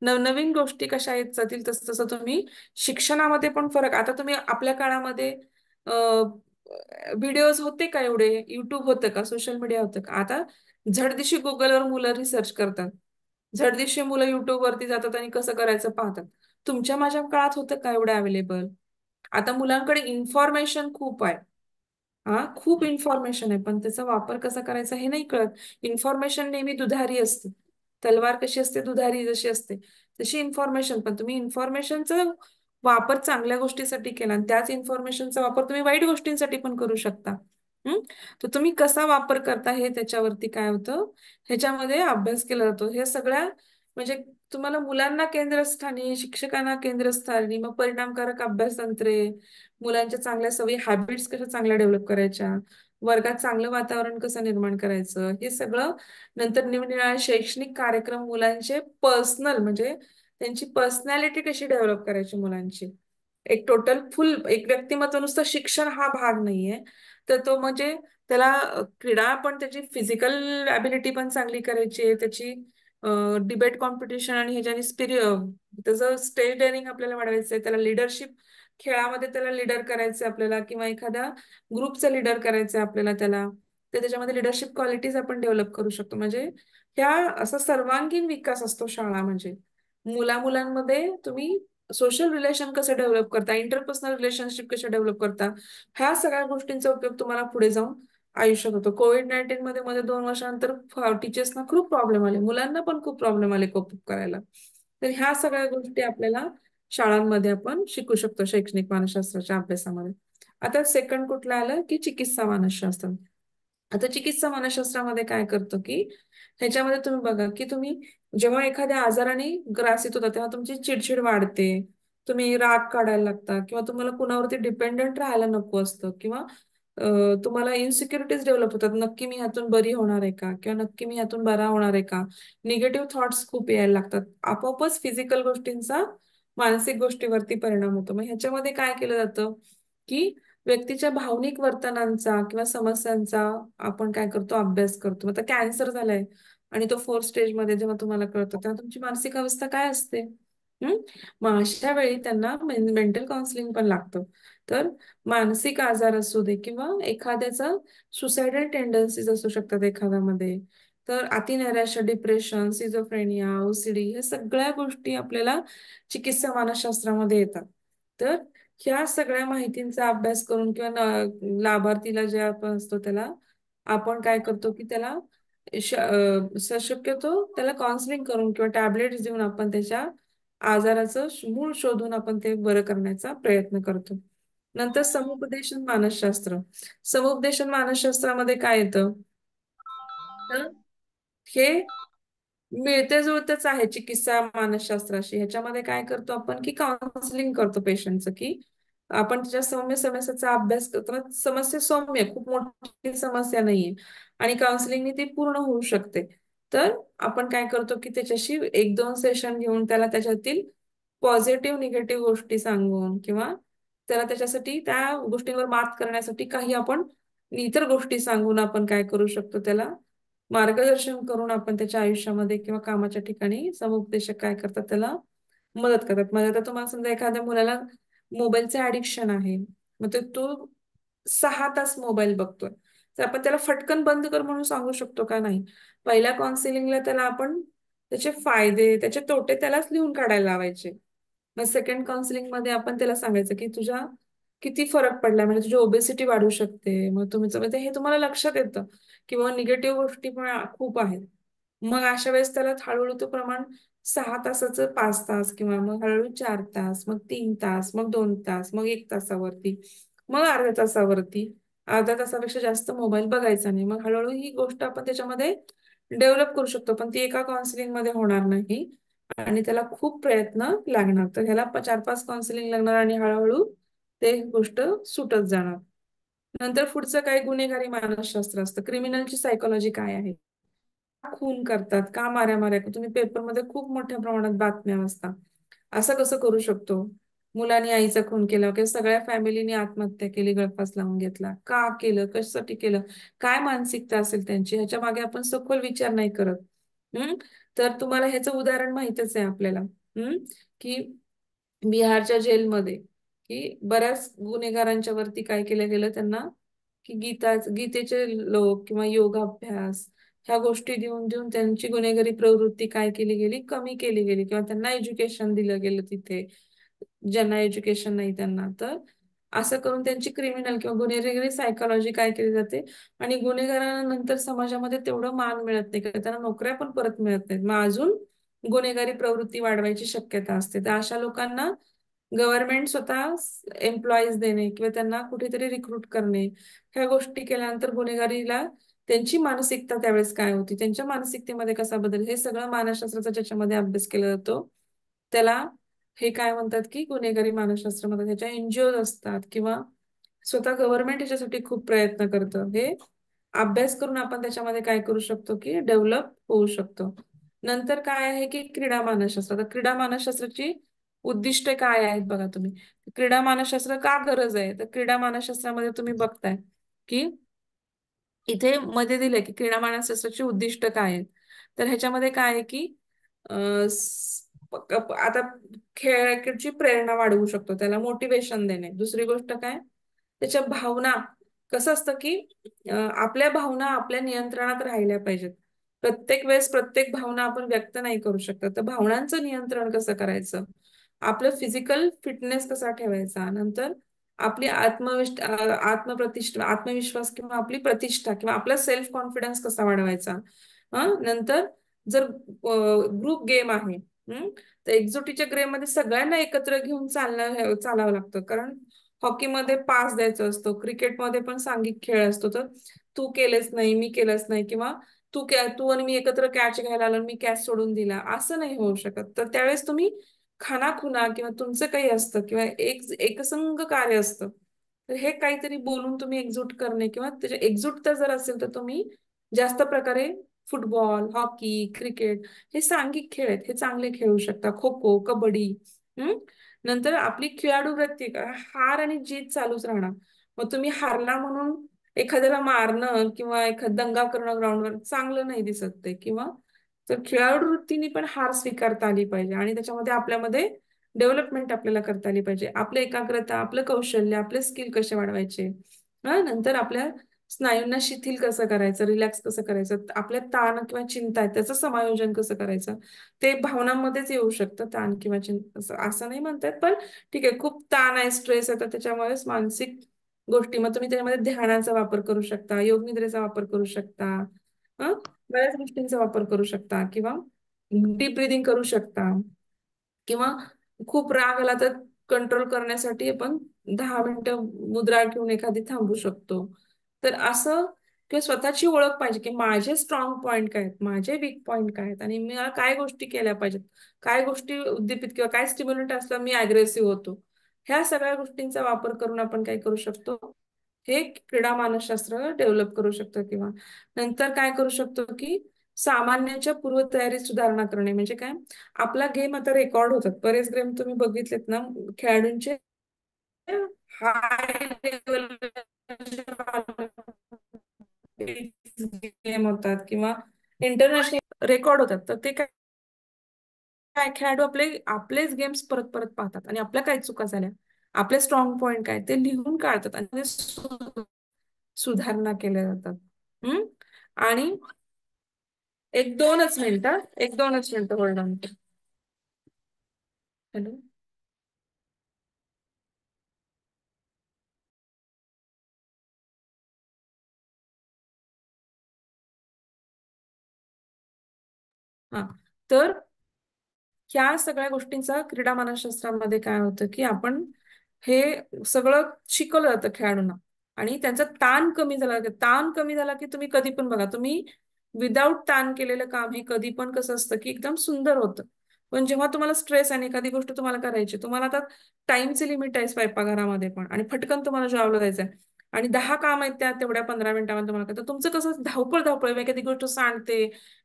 नवनवीन गोष्टी कशा येत जातील तसं तसं तुम्ही शिक्षणामध्ये पण फरक. आता तुम्ही आपल्या काळामध्ये व्हिडिओज होते का, एवढे युट्यूब होतं का, सोशल मीडिया होतं का? आता झटदिशी गुगलवर मुलं रिसर्च करतात, झटदिशी मुलं युट्यूब वरती जातात आणि कसं करायचं पाहतात. तुमच्या माझ्या काळात होतं का एवढं अवेलेबल? आता मुलांकडे इन्फॉर्मेशन खूप आहे. हा खूप इन्फॉर्मेशन आहे पण त्याचा वापर कसा करायचा हे नाही कळत. इन्फॉर्मेशन नेहमी दुधारी असते. तलवार कशी असते दुधारी जशी असते तशी इन्फॉर्मेशन पण. तुम्ही इन्फॉर्मेशनचा वापर चांगल्या गोष्टीसाठी केला आणि त्याच इन्फॉर्मेशनचा वापर तुम्ही वाईट गोष्टींसाठी पण करू शकता. हम्म. तर तुम्ही कसा वापर करता हे त्याच्यावरती काय होतं ह्याच्यामध्ये अभ्यास केला जातो. हे सगळ्या म्हणजे तुम्हाला मुलांना केंद्रस्थानी, शिक्षकांना केंद्रस्थानी, मग परिणामकारक अभ्यास तंत्रे, मुलांच्या चांगल्या सवयी हॅबिट्स कशा चांगल्या डेव्हलप करायच्या, वर्गात चांगलं वातावरण कसं निर्माण करायचं, हे सगळं. नंतर निरनिराळे शैक्षणिक कार्यक्रम, मुलांचे पर्सनल म्हणजे त्यांची पर्सनॅलिटी कशी डेव्हलप करायची मुलांची. एक टोटल फुल एक व्यक्तिमत्व, नुसतं शिक्षण हा भाग नाहीये. तर तो म्हणजे त्याला क्रीडा पण, त्याची फिजिकल ॲबिलिटी पण चांगली करायची आहे, त्याची डिबेट कॉम्पिटिशन आणि ह्याच्याने त्याचं स्टेज डेअरिंग आपल्याला वाढवायचं आहे, त्याला लिडरशिप खेळामध्ये त्याला लीडर करायचं आपल्याला किंवा एखाद्या ग्रुपचं लीडर करायचं आपल्याला त्याला. तर त्याच्यामध्ये लिडरशिप क्वालिटीज आपण डेव्हलप करू शकतो. म्हणजे ह्या असा सर्वांगीण विकास असतो शाळा म्हणजे. मुलांमध्ये तुम्ही सोशल रिलेशन कसं डेव्हलप करता, इंटरपर्सनल रिलेशनशिप कसे डेव्हलप करता, ह्या सगळ्या गोष्टींचा उपयोग तुम्हाला पुढे जाऊन आयुष्यात होतो. कोविड-19 मध्ये 2 वर्षानंतर टीचर्सना खूप प्रॉब्लेम आले, मुलांना पण खूप प्रॉब्लेम आले कोप करायला. तर ह्या सगळ्या गोष्टी आपल्याला शाळांमध्ये आपण शिकू शकतो शैक्षणिक मानसशास्त्राच्या अभ्यासामध्ये. आता सेकंड कुठलं आलं की चिकित्सा मानसशास्त्र. आता चिकित्सा मानसशास्त्रामध्ये काय करतो की ह्याच्यामध्ये तुम्ही बघा की तुम्ही जेव्हा एखाद्या आजाराने ग्रासित होता तेव्हा तुमची चिडचिड वाढते, तुम्ही राग काढायला लागता किंवा तुम्हाला कुणावरती डिपेंडंट राहायला नको असतं किंवा तुम्हाला इन्सिक्युरिटीज डेव्हलप होतात. नक्की मी ह्यातून बरी होणार आहे का, किंवा नक्की मी ह्यातून बरा होणार आहे का. निगेटिव्ह थॉट्स खूप यायला लागतात. आपोआपच फिजिकल गोष्टींचा मानसिक गोष्टीवरती परिणाम होतो. मग ह्याच्यामध्ये काय केलं जातं की व्यक्तीच्या भावनिक वर्तनांचा किंवा समस्यांचा आपण काय करतो, अभ्यास करतो. आता कॅन्सर झालाय आणि तो 4th स्टेजमध्ये जेव्हा तुम्हाला कळतं तेव्हा तुमची मानसिक अवस्था काय असते. हम्म मग अशा वेळी त्यांना मेंटल काउन्सिलिंग पण लागतं. तर मानसिक आजार असू दे किंवा एखाद्याचा सुसायडल टेंडन्सीज असू शकतात एखाद्यामध्ये, तर अतिनैराश्य, डिप्रेशन, सिझोफ्रेनिया, ओसीडी, ह्या सगळ्या गोष्टी आपल्याला चिकित्सा मानसशास्त्रामध्ये येतात. तर ह्या सगळ्या माहितींचा अभ्यास करून किंवा लाभार्थीला जे आपण असतो त्याला आपण काय करतो की त्याला शक्यतो त्याला काउन्सिलिंग करून किंवा टॅबलेट्स देऊन आपण त्याच्या आजाराचं मूळ शोधून आपण ते बरं करण्याचा प्रयत्न करतो. नंतर समुपदेशन मानसशास्त्र. समुपदेशन मानसशास्त्रामध्ये काय येतं, तर हे मिळते जुळतेच आहे चिकित्सा मानसशास्त्राशी. ह्याच्यामध्ये काय करतो आपण की काउन्सिलिंग करतो पेशंटचं, की आपण त्याच्या सौम्य समस्येचा अभ्यास करतो. मग समस्या सौम्य, खूप मोठी समस्या नाहीये आणि काउन्सिलिंगने ती पूर्ण होऊ शकते. तर आपण काय करतो की त्याच्याशी 1-2 सेशन घेऊन त्याला त्याच्यातील पॉझिटिव्ह निगेटिव्ह गोष्टी सांगून किंवा त्याला त्याच्यासाठी त्या गोष्टींवर मात करण्यासाठी काही आपण इतर गोष्टी सांगून आपण काय करू शकतो, त्याला मार्गदर्शन करून आपण त्याच्या आयुष्यामध्ये किंवा कामाच्या ठिकाणी समुपदेशक काय करतात, त्याला मदत करतात. म्हणजे आता तुम्हाला समजा एखाद्या मुलाला मोबाईलचे ऍडिक्शन आहे, मग ते तो 6 तास मोबाईल बघतोय, तर आपण त्याला फटकन बंद कर म्हणून सांगू शकतो का? नाही. पहिल्या काउन्सिलिंगला त्याला आपण त्याचे फायदे त्याचे तोटे त्यालाच लिहून काढायला लावायचे. मग सेकंड काउन्सिलिंग मध्ये आपण त्याला सांगायचं की तुझ्या किती फरक पडला, म्हणजे तुझी ओबेसिटी वाढू शकते, मग तुमचं म्हणजे हे तुम्हाला लक्षात येतं किंवा निगेटिव्ह गोष्टी पण खूप आहेत. मग अशा वेळेस त्याला हळूहळू तो प्रमाण 6 तासाचं 5 तास किंवा मग हळूहळू 4 तास, मग 3 तास, मग 2 तास, मग 1 तासावरती, मग अर्ध्या तासावरती, अर्ध्या तासापेक्षा जास्त मोबाईल बघायचा नाही. मग हळूहळू ही गोष्ट आपण त्याच्यामध्ये डेव्हलप करू शकतो, पण ती एका काउन्सिलिंग मध्ये होणार नाही आणि त्याला खूप प्रयत्न लागणार. तर ह्याला 4-5 काउन्सिलिंग लागणार आणि हळूहळू ते गोष्ट सुटत जाणार. नंतर पुढचं काय, गुन्हेगारी मानसशास्त्र असतं. क्रिमिनलची सायकोलॉजी काय आहे, का खून करतात, का माऱ्या तुम्ही पेपरमध्ये खूप मोठ्या प्रमाणात बातम्या वाचता. असं कसं करू शकतो, मुलाने आईचा खून केला किंवा सगळ्या फॅमिलीने आत्महत्या केली, गळफास लावून घेतला, का केलं, कशासाठी केलं, काय मानसिकता असेल त्यांची, ह्याच्या मागे आपण सखोल विचार नाही करत. हम्म तर तुम्हाला ह्याचं उदाहरण माहितच आहे आपल्याला. की बिहारच्या जेलमध्ये की बऱ्याच गुन्हेगारांच्या वरती काय केलं गेलं, त्यांना की गीतेचे लोक किंवा योगाभ्यास ह्या गोष्टी देऊन देऊन त्यांची गुन्हेगारी प्रवृत्ती काय केली गेली, कमी केली गेली किंवा त्यांना एज्युकेशन दिलं गेलं तिथे, ज्यांना एज्युकेशन नाही त्यांना. तर असं करून त्यांची क्रिमिनल किंवा गुन्हेगारी सायकोलॉजी काय केली जाते आणि गुन्हेगारांनंतर समाजामध्ये तेवढं मान मिळत नाही किंवा त्यांना नोकऱ्या पण परत मिळत नाहीत, मग अजून गुन्हेगारी प्रवृत्ती वाढवायची शक्यता असते. तर अशा लोकांना गव्हर्नमेंट स्वतः एम्प्लॉईज देणे किंवा त्यांना कुठेतरी रिक्रूट करणे, ह्या गोष्टी केल्यानंतर गुन्हेगारीला त्यांची मानसिकता त्यावेळेस काय होती, त्यांच्या मानसिकतेमध्ये कसा बदल, हे सगळं मानसशास्त्राचा ज्याच्यामध्ये अभ्यास केला जातो त्याला हे काय म्हणतात की गुन्हेगारी मानसशास्त्रामध्ये. त्याच्या एनजीओ असतात किंवा स्वतः गव्हर्नमेंट ह्याच्यासाठी खूप प्रयत्न करतं. हे अभ्यास करून आपण त्याच्यामध्ये काय करू शकतो की डेव्हलप होऊ शकतो. नंतर काय आहे की क्रीडा मानसशास्त्र. तर क्रीडा मानसशास्त्राची उद्दिष्ट काय आहेत बघा तुम्ही. क्रीडा मानसशास्त्र का गरज आहे, तर क्रीडा मानसशास्त्रामध्ये तुम्ही बघताय की इथे मध्ये दिलंय की क्रीडा मानसशास्त्राची उद्दिष्ट काय आहेत. तर ह्याच्यामध्ये काय आहे की आता खेळाची प्रेरणा वाढवू शकतो, त्याला मोटिवेशन देणे. दुसरी गोष्ट काय, त्याच्या भावना, कसं असतं की आपल्या भावना आपल्या नियंत्रणात राहिल्या पाहिजेत. प्रत्येक वेळेस प्रत्येक भावना आपण व्यक्त नाही करू शकत. तर भावनांचं नियंत्रण कसं करायचं, आपलं फिजिकल फिटनेस कसा ठेवायचा, नंतर आपली आत्मविश्वास किंवा आपली प्रतिष्ठा किंवा आपला सेल्फ कॉन्फिडन्स कसा वाढवायचा. नंतर जर ग्रुप गेम आहे, तर एकजुटीच्या गेम मध्ये सगळ्यांना एकत्र घेऊन चालावं लागतं. कारण हॉकीमध्ये पास द्यायचा असतो, क्रिकेटमध्ये पण सांघिक खेळ असतो. तर तू केलंच नाही, मी केलंच नाही, किंवा तू आणि मी एकत्र कॅच घ्यायला आलो, मी कॅच सोडून दिला, असं नाही होऊ शकत. तर त्यावेळेस तुम्ही खानाखुना किंवा तुमचं काही असतं किंवा एकसंघ कार्य असतं, तर हे काहीतरी बोलून तुम्ही एकजूट करणे किंवा त्याच्या एकजुटता जर असेल तर तुम्ही जास्त प्रकारे फुटबॉल, हॉकी, क्रिकेट हे सांघिक खेळ आहेत, हे चांगले खेळू शकता. खो खो, कबड्डी. हम्म नंतर आपली खेळाडू वृत्ती हार आणि जीत चालूच राहणार. मग तुम्ही हारला म्हणून एखाद्याला मारणं किंवा एखाद दंगा करणं ग्राउंडवर चांगलं नाही दिसत ते. किंवा तर खेळाडू वृत्तीने पण हार स्वीकारता आली पाहिजे आणि त्याच्यामध्ये आपल्यामध्ये डेव्हलपमेंट आपल्याला करता आली पाहिजे. आपलं एकाग्रता, आपलं कौशल्य, आपले स्किल कसे वाढवायचे, नंतर आपल्या स्नायूंना शिथिल कसं करायचं, रिलॅक्स कसं करायचं, आपल्या ताण किंवा चिंता आहे त्याचं समायोजन कसं करायचं. ते भावनांमध्येच येऊ शकतं, ताण किंवा चिंता असं नाही म्हणतात, पण ठीक आहे, खूप ताण आहे, स्ट्रेस आहे, तर त्याच्यामुळेच मानसिक गोष्टी, मग तुम्ही त्याच्यामध्ये ध्यानाचा वापर करू शकता, योग निद्रेचा वापर करू शकता, हं? बऱ्याच गोष्टींचा वापर करू शकता, किंवा डीप ब्रिदिंग करू शकता, किंवा खूप राग आला तर कंट्रोल करण्यासाठी आपण 10 मिनिटं मुद्रा घेऊन एखादी थांबू शकतो. तर असं किंवा स्वतःची ओळख पाहिजे की माझे स्ट्रॉंग पॉईंट काय आहेत, माझे वीक पॉईंट काय आहेत, आणि मला काय गोष्टी केल्या पाहिजेत, काय गोष्टी उद्दीपित किंवा काय स्टिम्युलंट असलं मी अग्रेसिव्ह होतो. ह्या सगळ्या गोष्टींचा वापर करून आपण काय करू शकतो, हे क्रीडा मानसशास्त्र डेव्हलप करू शकतो. किंवा नंतर काय करू शकतो की सामान्याच्या पूर्वतयारीत सुधारणा करणे. म्हणजे काय, आपला गेम आता रेकॉर्ड होतात, बरेच गेम तुम्ही बघितलेत ना, खेळाडूंचे हाय लेवल गेम होतात किंवा इंटरनॅशनल रेकॉर्ड होतात. तर ते काय काय खेळाडू आपलेच गेम्स परत परत पाहतात आणि आपल्या काय चुका झाल्या, आपले स्ट्रॉंग पॉइंट काय ते लिहून काढतात आणि ते सुधारणा केल्या जातात. हम्म आणि एक दोनच मिनिटं होल्ड ऑन. हॅलो. हा, तर ह्या सगळ्या गोष्टींचा क्रीडा मानसशास्त्रामध्ये काय होतं की आपण हे सगळं शिकवलं जातं खेळाडूंना, आणि त्यांचा ताण कमी झाला. ताण कमी झाला की तुम्ही कधी पण बघा, तुम्ही विदाऊट ताण केलेलं काम हे कधी पण कसं असतं की एकदम सुंदर होतं. पण जेव्हा तुम्हाला स्ट्रेस आणि एखादी गोष्ट तुम्हाला करायची, तुम्हाला आता टाइमचे लिमिट आहे स्वयंपाकघरामध्ये पण, आणि फटकन तुम्हाला जॉबला जायचंय आणि 10 काम आहेत त्या तेवढ्या 15 मिनिटांमध्ये तुम्हाला करता, तुमचं कसं धावपळ धावपळ, एखादी गोष्ट सांडते,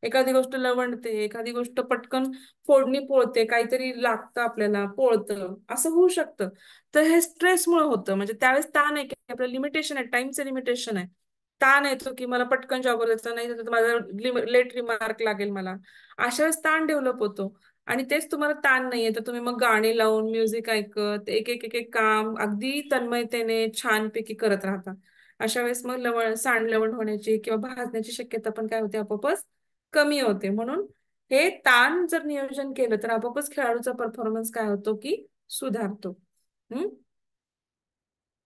एखादी गोष्ट लवणते, एखादी गोष्ट पटकन फोडणी पोळते, काहीतरी लागतं आपल्याला, पोळतं, असं होऊ शकतं. तर हे स्ट्रेसमुळे होतं. म्हणजे त्यावेळेस ताण आहे की आपलं लिमिटेशन आहे, टाइमचं लिमिटेशन आहे. ताण येतो की मला पटकन जॉबवर जायचं नाही, तर माझा लेट रिमार्क लागेल मला. अशा वेळेस ताण डेव्हलप होतो. आणि तेच तुम्हाला ताण नाहीये तर तुम्ही मग गाणी लावून, म्युझिक ऐकत, एक एक एक एक काम अगदी तन्मयतेने छानपैकी करत राहता. अशा वेळेस मग सांडलवण होण्याची किंवा भाजण्याची शक्यता पण काय होते, आपोआपच कमी होते. म्हणून हे ताण जर नियोजन केलं तर आपोआपच खेळाडूचा परफॉर्मन्स काय होतो की सुधारतो. हम्म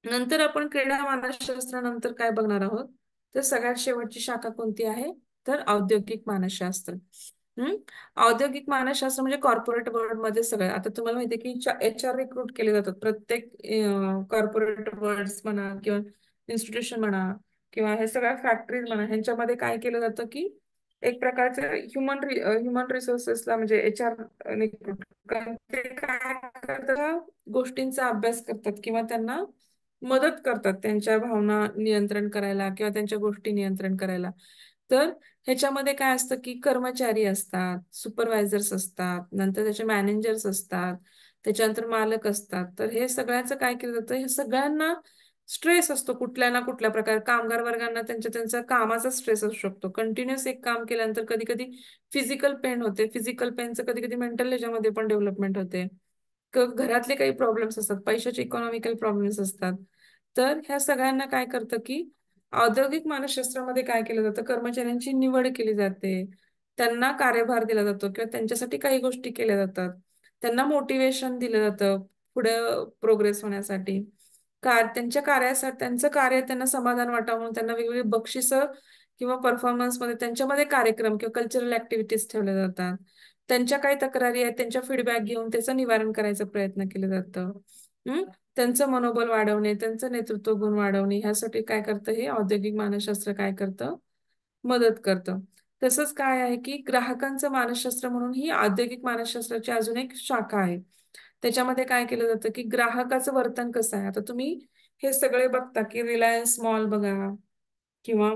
नंतर आपण क्रीडा मानसशास्त्रानंतर काय बघणार आहोत, तर सगळ्यात शेवटची शाखा कोणती आहे, तर औद्योगिक मानसशास्त्र. हम्म औद्योगिक मानसशास्त्र म्हणजे कॉर्पोरेट वर्ल्ड मध्ये सगळं, आता तुम्हाला माहिती आहे की HR रिक्रूट केले जातात प्रत्येक कॉर्पोरेट वर्ल्ड म्हणा किंवा इन्स्टिट्यूशन म्हणा किंवा हे सगळ्या फॅक्टरीज म्हणा, ह्यांच्यामध्ये काय केलं जातं की एक प्रकारचे ह्युमन रिसोर्सेसला म्हणजे HR रिक्रूट, ते काय करतात, गोष्टींचा अभ्यास करतात किंवा त्यांना मदत करतात त्यांच्या भावना नियंत्रण करायला किंवा त्यांच्या गोष्टी नियंत्रण करायला. तर ह्याच्यामध्ये काय असतं की कर्मचारी असतात, सुपरवायझर्स असतात, नंतर त्याचे मॅनेजर्स असतात, त्याच्यानंतर मालक असतात. तर हे सगळ्याचं काय केलं जातं, हे सगळ्यांना स्ट्रेस असतो कुठल्या ना कुठल्या प्रकारे. कामगार वर्गांना त्यांच्या त्यांच्या कामाचा स्ट्रेस असू शकतो. कंटिन्युअस एक काम केल्यानंतर कधी कधी फिजिकल पेन होते, फिजिकल पेनचं कधी कधी मेंटल ह्याच्यामध्ये पण डेव्हलपमेंट होते. घरातले काही प्रॉब्लेम्स असतात, पैशाचे इकॉनॉमिकल प्रॉब्लेम्स असतात. तर ह्या सगळ्यांना काय करतं की औद्योगिक मानसशास्त्रामध्ये काय केलं जातं, कर्मचाऱ्यांची निवड केली जाते, त्यांना कार्यभार दिला जातो किंवा त्यांच्यासाठी काही गोष्टी केल्या जातात, त्यांना मोटिवेशन दिलं जातं पुढे प्रोग्रेस होण्यासाठी. त्यांच्या कार्यासाठी, त्यांचं कार्य त्यांना समाधान वाटावं म्हणून त्यांना वेगवेगळी बक्षिसं किंवा परफॉर्मन्समध्ये त्यांच्यामध्ये कार्यक्रम किंवा कल्चरल ऍक्टिव्हिटीज ठेवल्या जातात. त्यांच्या काही तक्रारी आहेत त्यांच्या फीडबॅक घेऊन त्याचं निवारण करायचा प्रयत्न केला जातं. हम्म त्यांचं मनोबल वाढवणे, त्यांचं नेतृत्व गुण वाढवणे, ह्यासाठी काय करतं हे औद्योगिक मानसशास्त्र काय करतं, मदत करतं. तसंच काय आहे की ग्राहकांचं मानसशास्त्र म्हणून ही औद्योगिक मानसशास्त्राची अजून एक शाखा आहे. त्याच्यामध्ये काय केलं जातं की ग्राहकाचं वर्तन कसं आहे. आता तुम्ही हे सगळे बघता की रिलायन्स मॉल बघा किंवा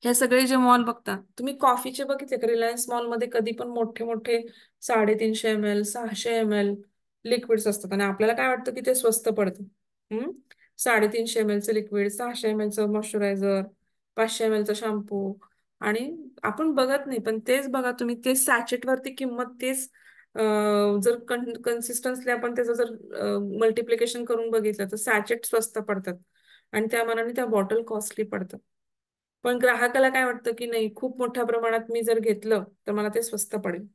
हे सगळे जे मॉल बघता, तुम्ही कॉफीचे बघितले का? रिलायन्स मॉलमध्ये कधी पण मोठे मोठे 350 ml 600 ml लिक्विड्स असतात आणि आपल्याला काय वाटतं की ते स्वस्त पडतं. 350 ml चं लिक्विड, 600 ml चं मॉइश्चरायझर, 500 ml चा शॅम्पू, आणि आपण बघत नाही पण तेच बघा तुम्ही, तेच सॅचेट वरती किंमत तेच जर कन्सिस्टन्सली आपण त्याचं जर मल्टिप्लिकेशन करून बघितलं तर सॅचेट स्वस्त पडतात आणि त्या मानाने त्या बॉटल कॉस्टली पडतात. पण ग्राहकाला काय वाटतं की नाही, खूप मोठ्या प्रमाणात मी जर घेतलं तर मला ते स्वस्त पडेल.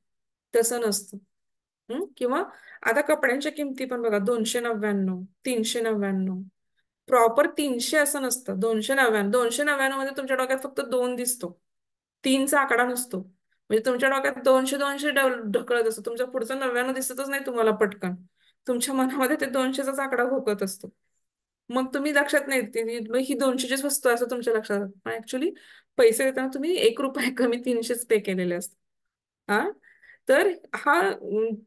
तसं नसतं. किंवा आता कपड्यांच्या किमती पण बघा, 299, 399, प्रॉपर 300 असं नसतं. 299, 299 मध्ये तुमच्या डोक्यात फक्त दोन दिसतो, तीनचा आकडा नसतो. म्हणजे तुमच्या डोक्यात 200 200 ढकळत असतो, तुमच्या पुढचा 99 दिसतच नाही तुम्हाला पटकन. तुमच्या मनामध्ये ते 200चाच आकडा घोकत असतो. मग तुम्ही लक्षात नाही मग ही 200चीच वस्तू आहे असं तुमच्या लक्षात येतं. पण ऍक्च्युली पैसे देताना तुम्ही 1 रुपया कमी 300च पे केलेले असतात. हा तर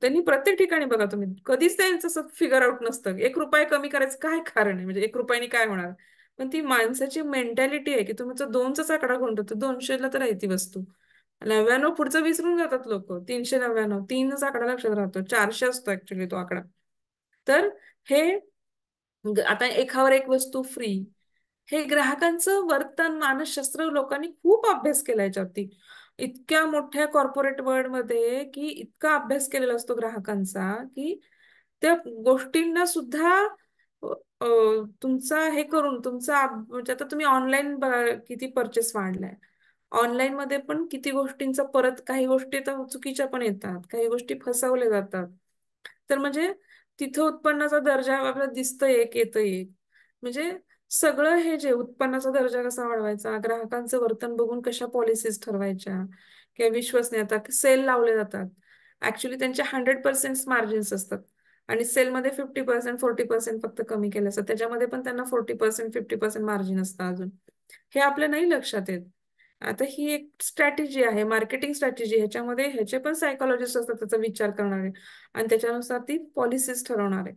त्यांनी प्रत्येक ठिकाणी बघा, तुम्ही कधीच त्यांचं फिगर आउट नसतं 1 रुपया कमी करायचं काय कारण आहे, म्हणजे 1 रुपयाने काय होणार. पण ती माणसाची मेंटॅलिटी आहे की तुमचा दोनचाच आकडा कोणता, तर 200ला तर आहे ती वस्तू. 99 पुढचं विसरून जातात लोक. 399, तीनच आकडा लक्षात राहतो, 400 असतो ऍक्च्युली तो आकडा. तर हे आता एकावर एक वस्तू फ्री, हे ग्राहकांचं वर्तन मानसशास्त्र लोकांनी खूप अभ्यास केला याच्यावरती. इतक्या मोठ्या कॉर्पोरेट वर्ल्ड मध्ये की इतका अभ्यास केलेला असतो ग्राहकांचा की त्या गोष्टींना सुद्धा अ, अ, तुमचा हे करून तुमचा म्हणजे आता तुम्ही ऑनलाईन किती परचेस वाढलाय, ऑनलाईन मध्ये पण किती गोष्टींचा परत, काही गोष्टी तर चुकीच्या पण येतात, काही गोष्टी फसवल्या जातात. तर म्हणजे तिथं उत्पन्नाचा दर्जा आपल्याला दिसतं एक येतं एक, म्हणजे सगळं हे जे उत्पन्नाचा दर्जा कसा वाढवायचा, ग्राहकांचं वर्तन बघून कशा पॉलिसीज ठरवायच्या किंवा विश्वसनीयता, सेल लावले जातात. ऍक्च्युली त्यांचे 100% मार्जिन्स असतात आणि सेलमध्ये 50% 40% फक्त कमी केलं असतं, त्याच्यामध्ये पण त्यांना 40% 50% मार्जिन असतं अजून. हे आपल्या नाही लक्षात येत. आता ही एक स्ट्रॅटेजी आहे, मार्केटिंग स्ट्रॅटेजी. ह्याच्यामध्ये ह्याचे पण सायकोलॉजिस्ट असतात, त्याचा विचार करणारे आणि त्याच्यानुसार ती पॉलिसीज ठरवणार आहे.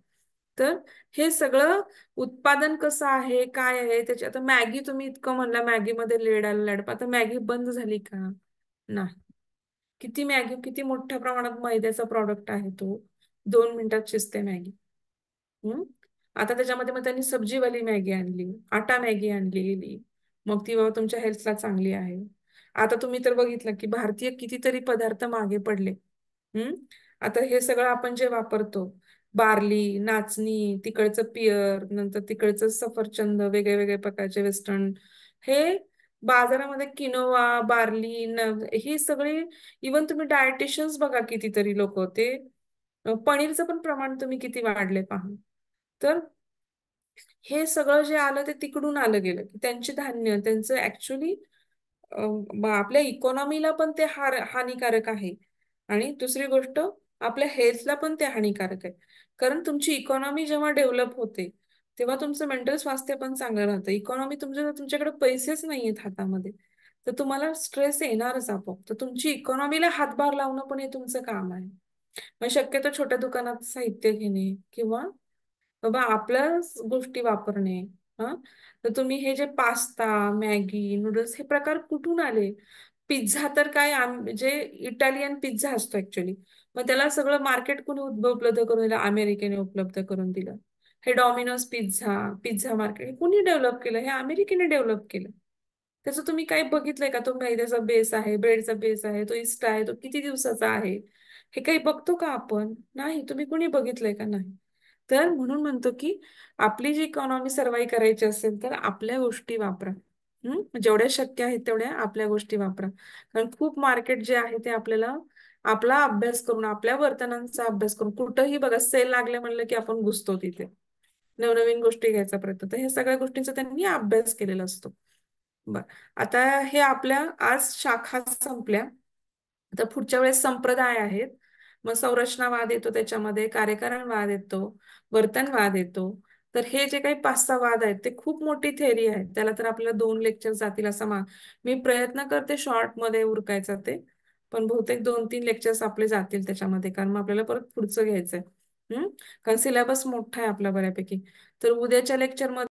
तर हे सगळं उत्पादन कसं आहे, काय आहे त्याचे. आता मॅगी तुम्ही इतकं म्हणला, मॅगीमध्ये लेड आलं लॅड, आता मॅगी बंद झाली का? नाही. किती मॅगी, किती मोठ्या प्रमाणात मैद्याचा प्रॉडक्ट आहे तो, 2 मिनिटात शिजते मॅगी. हम्म आता त्याच्यामध्ये मग त्यांनी सब्जीवाली मॅगी आणली, आटा मॅगी आणली गेली, मग ती बाबा तुमच्या हेल्थला चांगली आहे. आता तुम्ही तर बघितलं की भारतीय कितीतरी पदार्थ मागे पडले. हम्म आता हे सगळं आपण जे वापरतो, बार्ली, नाचणी, तिकडचं पियर, नंतर तिकडचं सफरचंद, वेगळे वेगळे प्रकारचे वेस्टर्न, हे बाजारामध्ये किनोवा, बार्ली ही सगळी, इवन तुम्ही डायटिशियन्स बघा कितीतरी लोक ते पनीरचं पण प्रमाण तुम्ही किती वाढले पहा. तर हे सगळं जे आलं ते तिकडून आलं गेलं की त्यांची धान्य, त्यांचं ऍक्च्युली आपल्या इकॉनॉमीला पण ते हानिकारक आहे. आणि दुसरी गोष्ट, आपल्या हेल्थला पण ते हानिकारक आहे. कारण तुमची इकॉनॉमी जेव्हा डेव्हलप होते तेव्हा तुमचं मेंटल स्वास्थ्य पण चांगलं राहतं. इकॉनॉमी तुमच्याकडे पैसेच नाहीयेत हातामध्ये, तर तुम्हाला स्ट्रेस येणारच आपोआप. तर तुमची इकॉनॉमीला हातभार लावणं पण हे तुमचं काम आहे. मग शक्यतो छोट्या दुकानात साहित्य घेणे किंवा बाबा आपल्या गोष्टी वापरणे. हा तर तुम्ही हे जे पास्ता, मॅगी, नूडल्स हे प्रकार कुठून आले? पिझ्झा तर काय, जे इटालियन पिझ्झा असतो ऍक्च्युली, मग त्याला सगळं मार्केट कोणी उपलब्ध करून दिलं? अमेरिकेने उपलब्ध करून दिलं. हे डॉमिनोज पिझ्झा, पिझ्झा मार्केट हे कोणी डेव्हलप केलं? हे अमेरिकेने डेव्हलप केलं. त्याचं तुम्ही काही बघितलंय का? तो मैद्याचा बेस आहे, ब्रेडचा बेस आहे, तो इस्ट आहे, तो किती दिवसाचा आहे, हे काही बघतो का आपण? नाही. तुम्ही कोणी बघितलंय का? नाही. तर म्हणून म्हणतो की आपली जी इकॉनॉमी सर्वाईव्ह करायची असेल तर आपल्या गोष्टी वापरा. जेवढ्या शक्य आहेत तेवढ्या आपल्या गोष्टी वापरा. कारण खूप मार्केट जे आहे ते आपल्याला आपला अभ्यास करून, आपल्या वर्तनांचा अभ्यास करून, कुठंही बघा सेल लागले म्हणलं की आपण घुसतो तिथे, नवनवीन गोष्टी घ्यायचा प्रयत्न. तर हे सगळ्या गोष्टींचा त्यांनी अभ्यास केलेला असतो. बर. आता हे आपल्या आज शाखा संपल्या. आता पुढच्या वेळेस संप्रदाय आहेत. मग संरचनावाद येतो, त्याच्यामध्ये कार्यकारणवाद येतो, वर्तनवाद येतो. तर हे जे काही 5-6 वाद आहेत ते खूप मोठी थेअरी आहे. त्याला तर आपल्याला 2 लेक्चर जातील असं मी प्रयत्न करते शॉर्ट मध्ये उरकायचा ते. पण बहुतेक 2-3 लेक्चर्स आपले जातील त्याच्यामध्ये, कारण मग आपल्याला परत पुढचं घ्यायचंय. कारण सिलेबस मोठा आहे आपला बऱ्यापैकी. तर उद्याच्या लेक्चर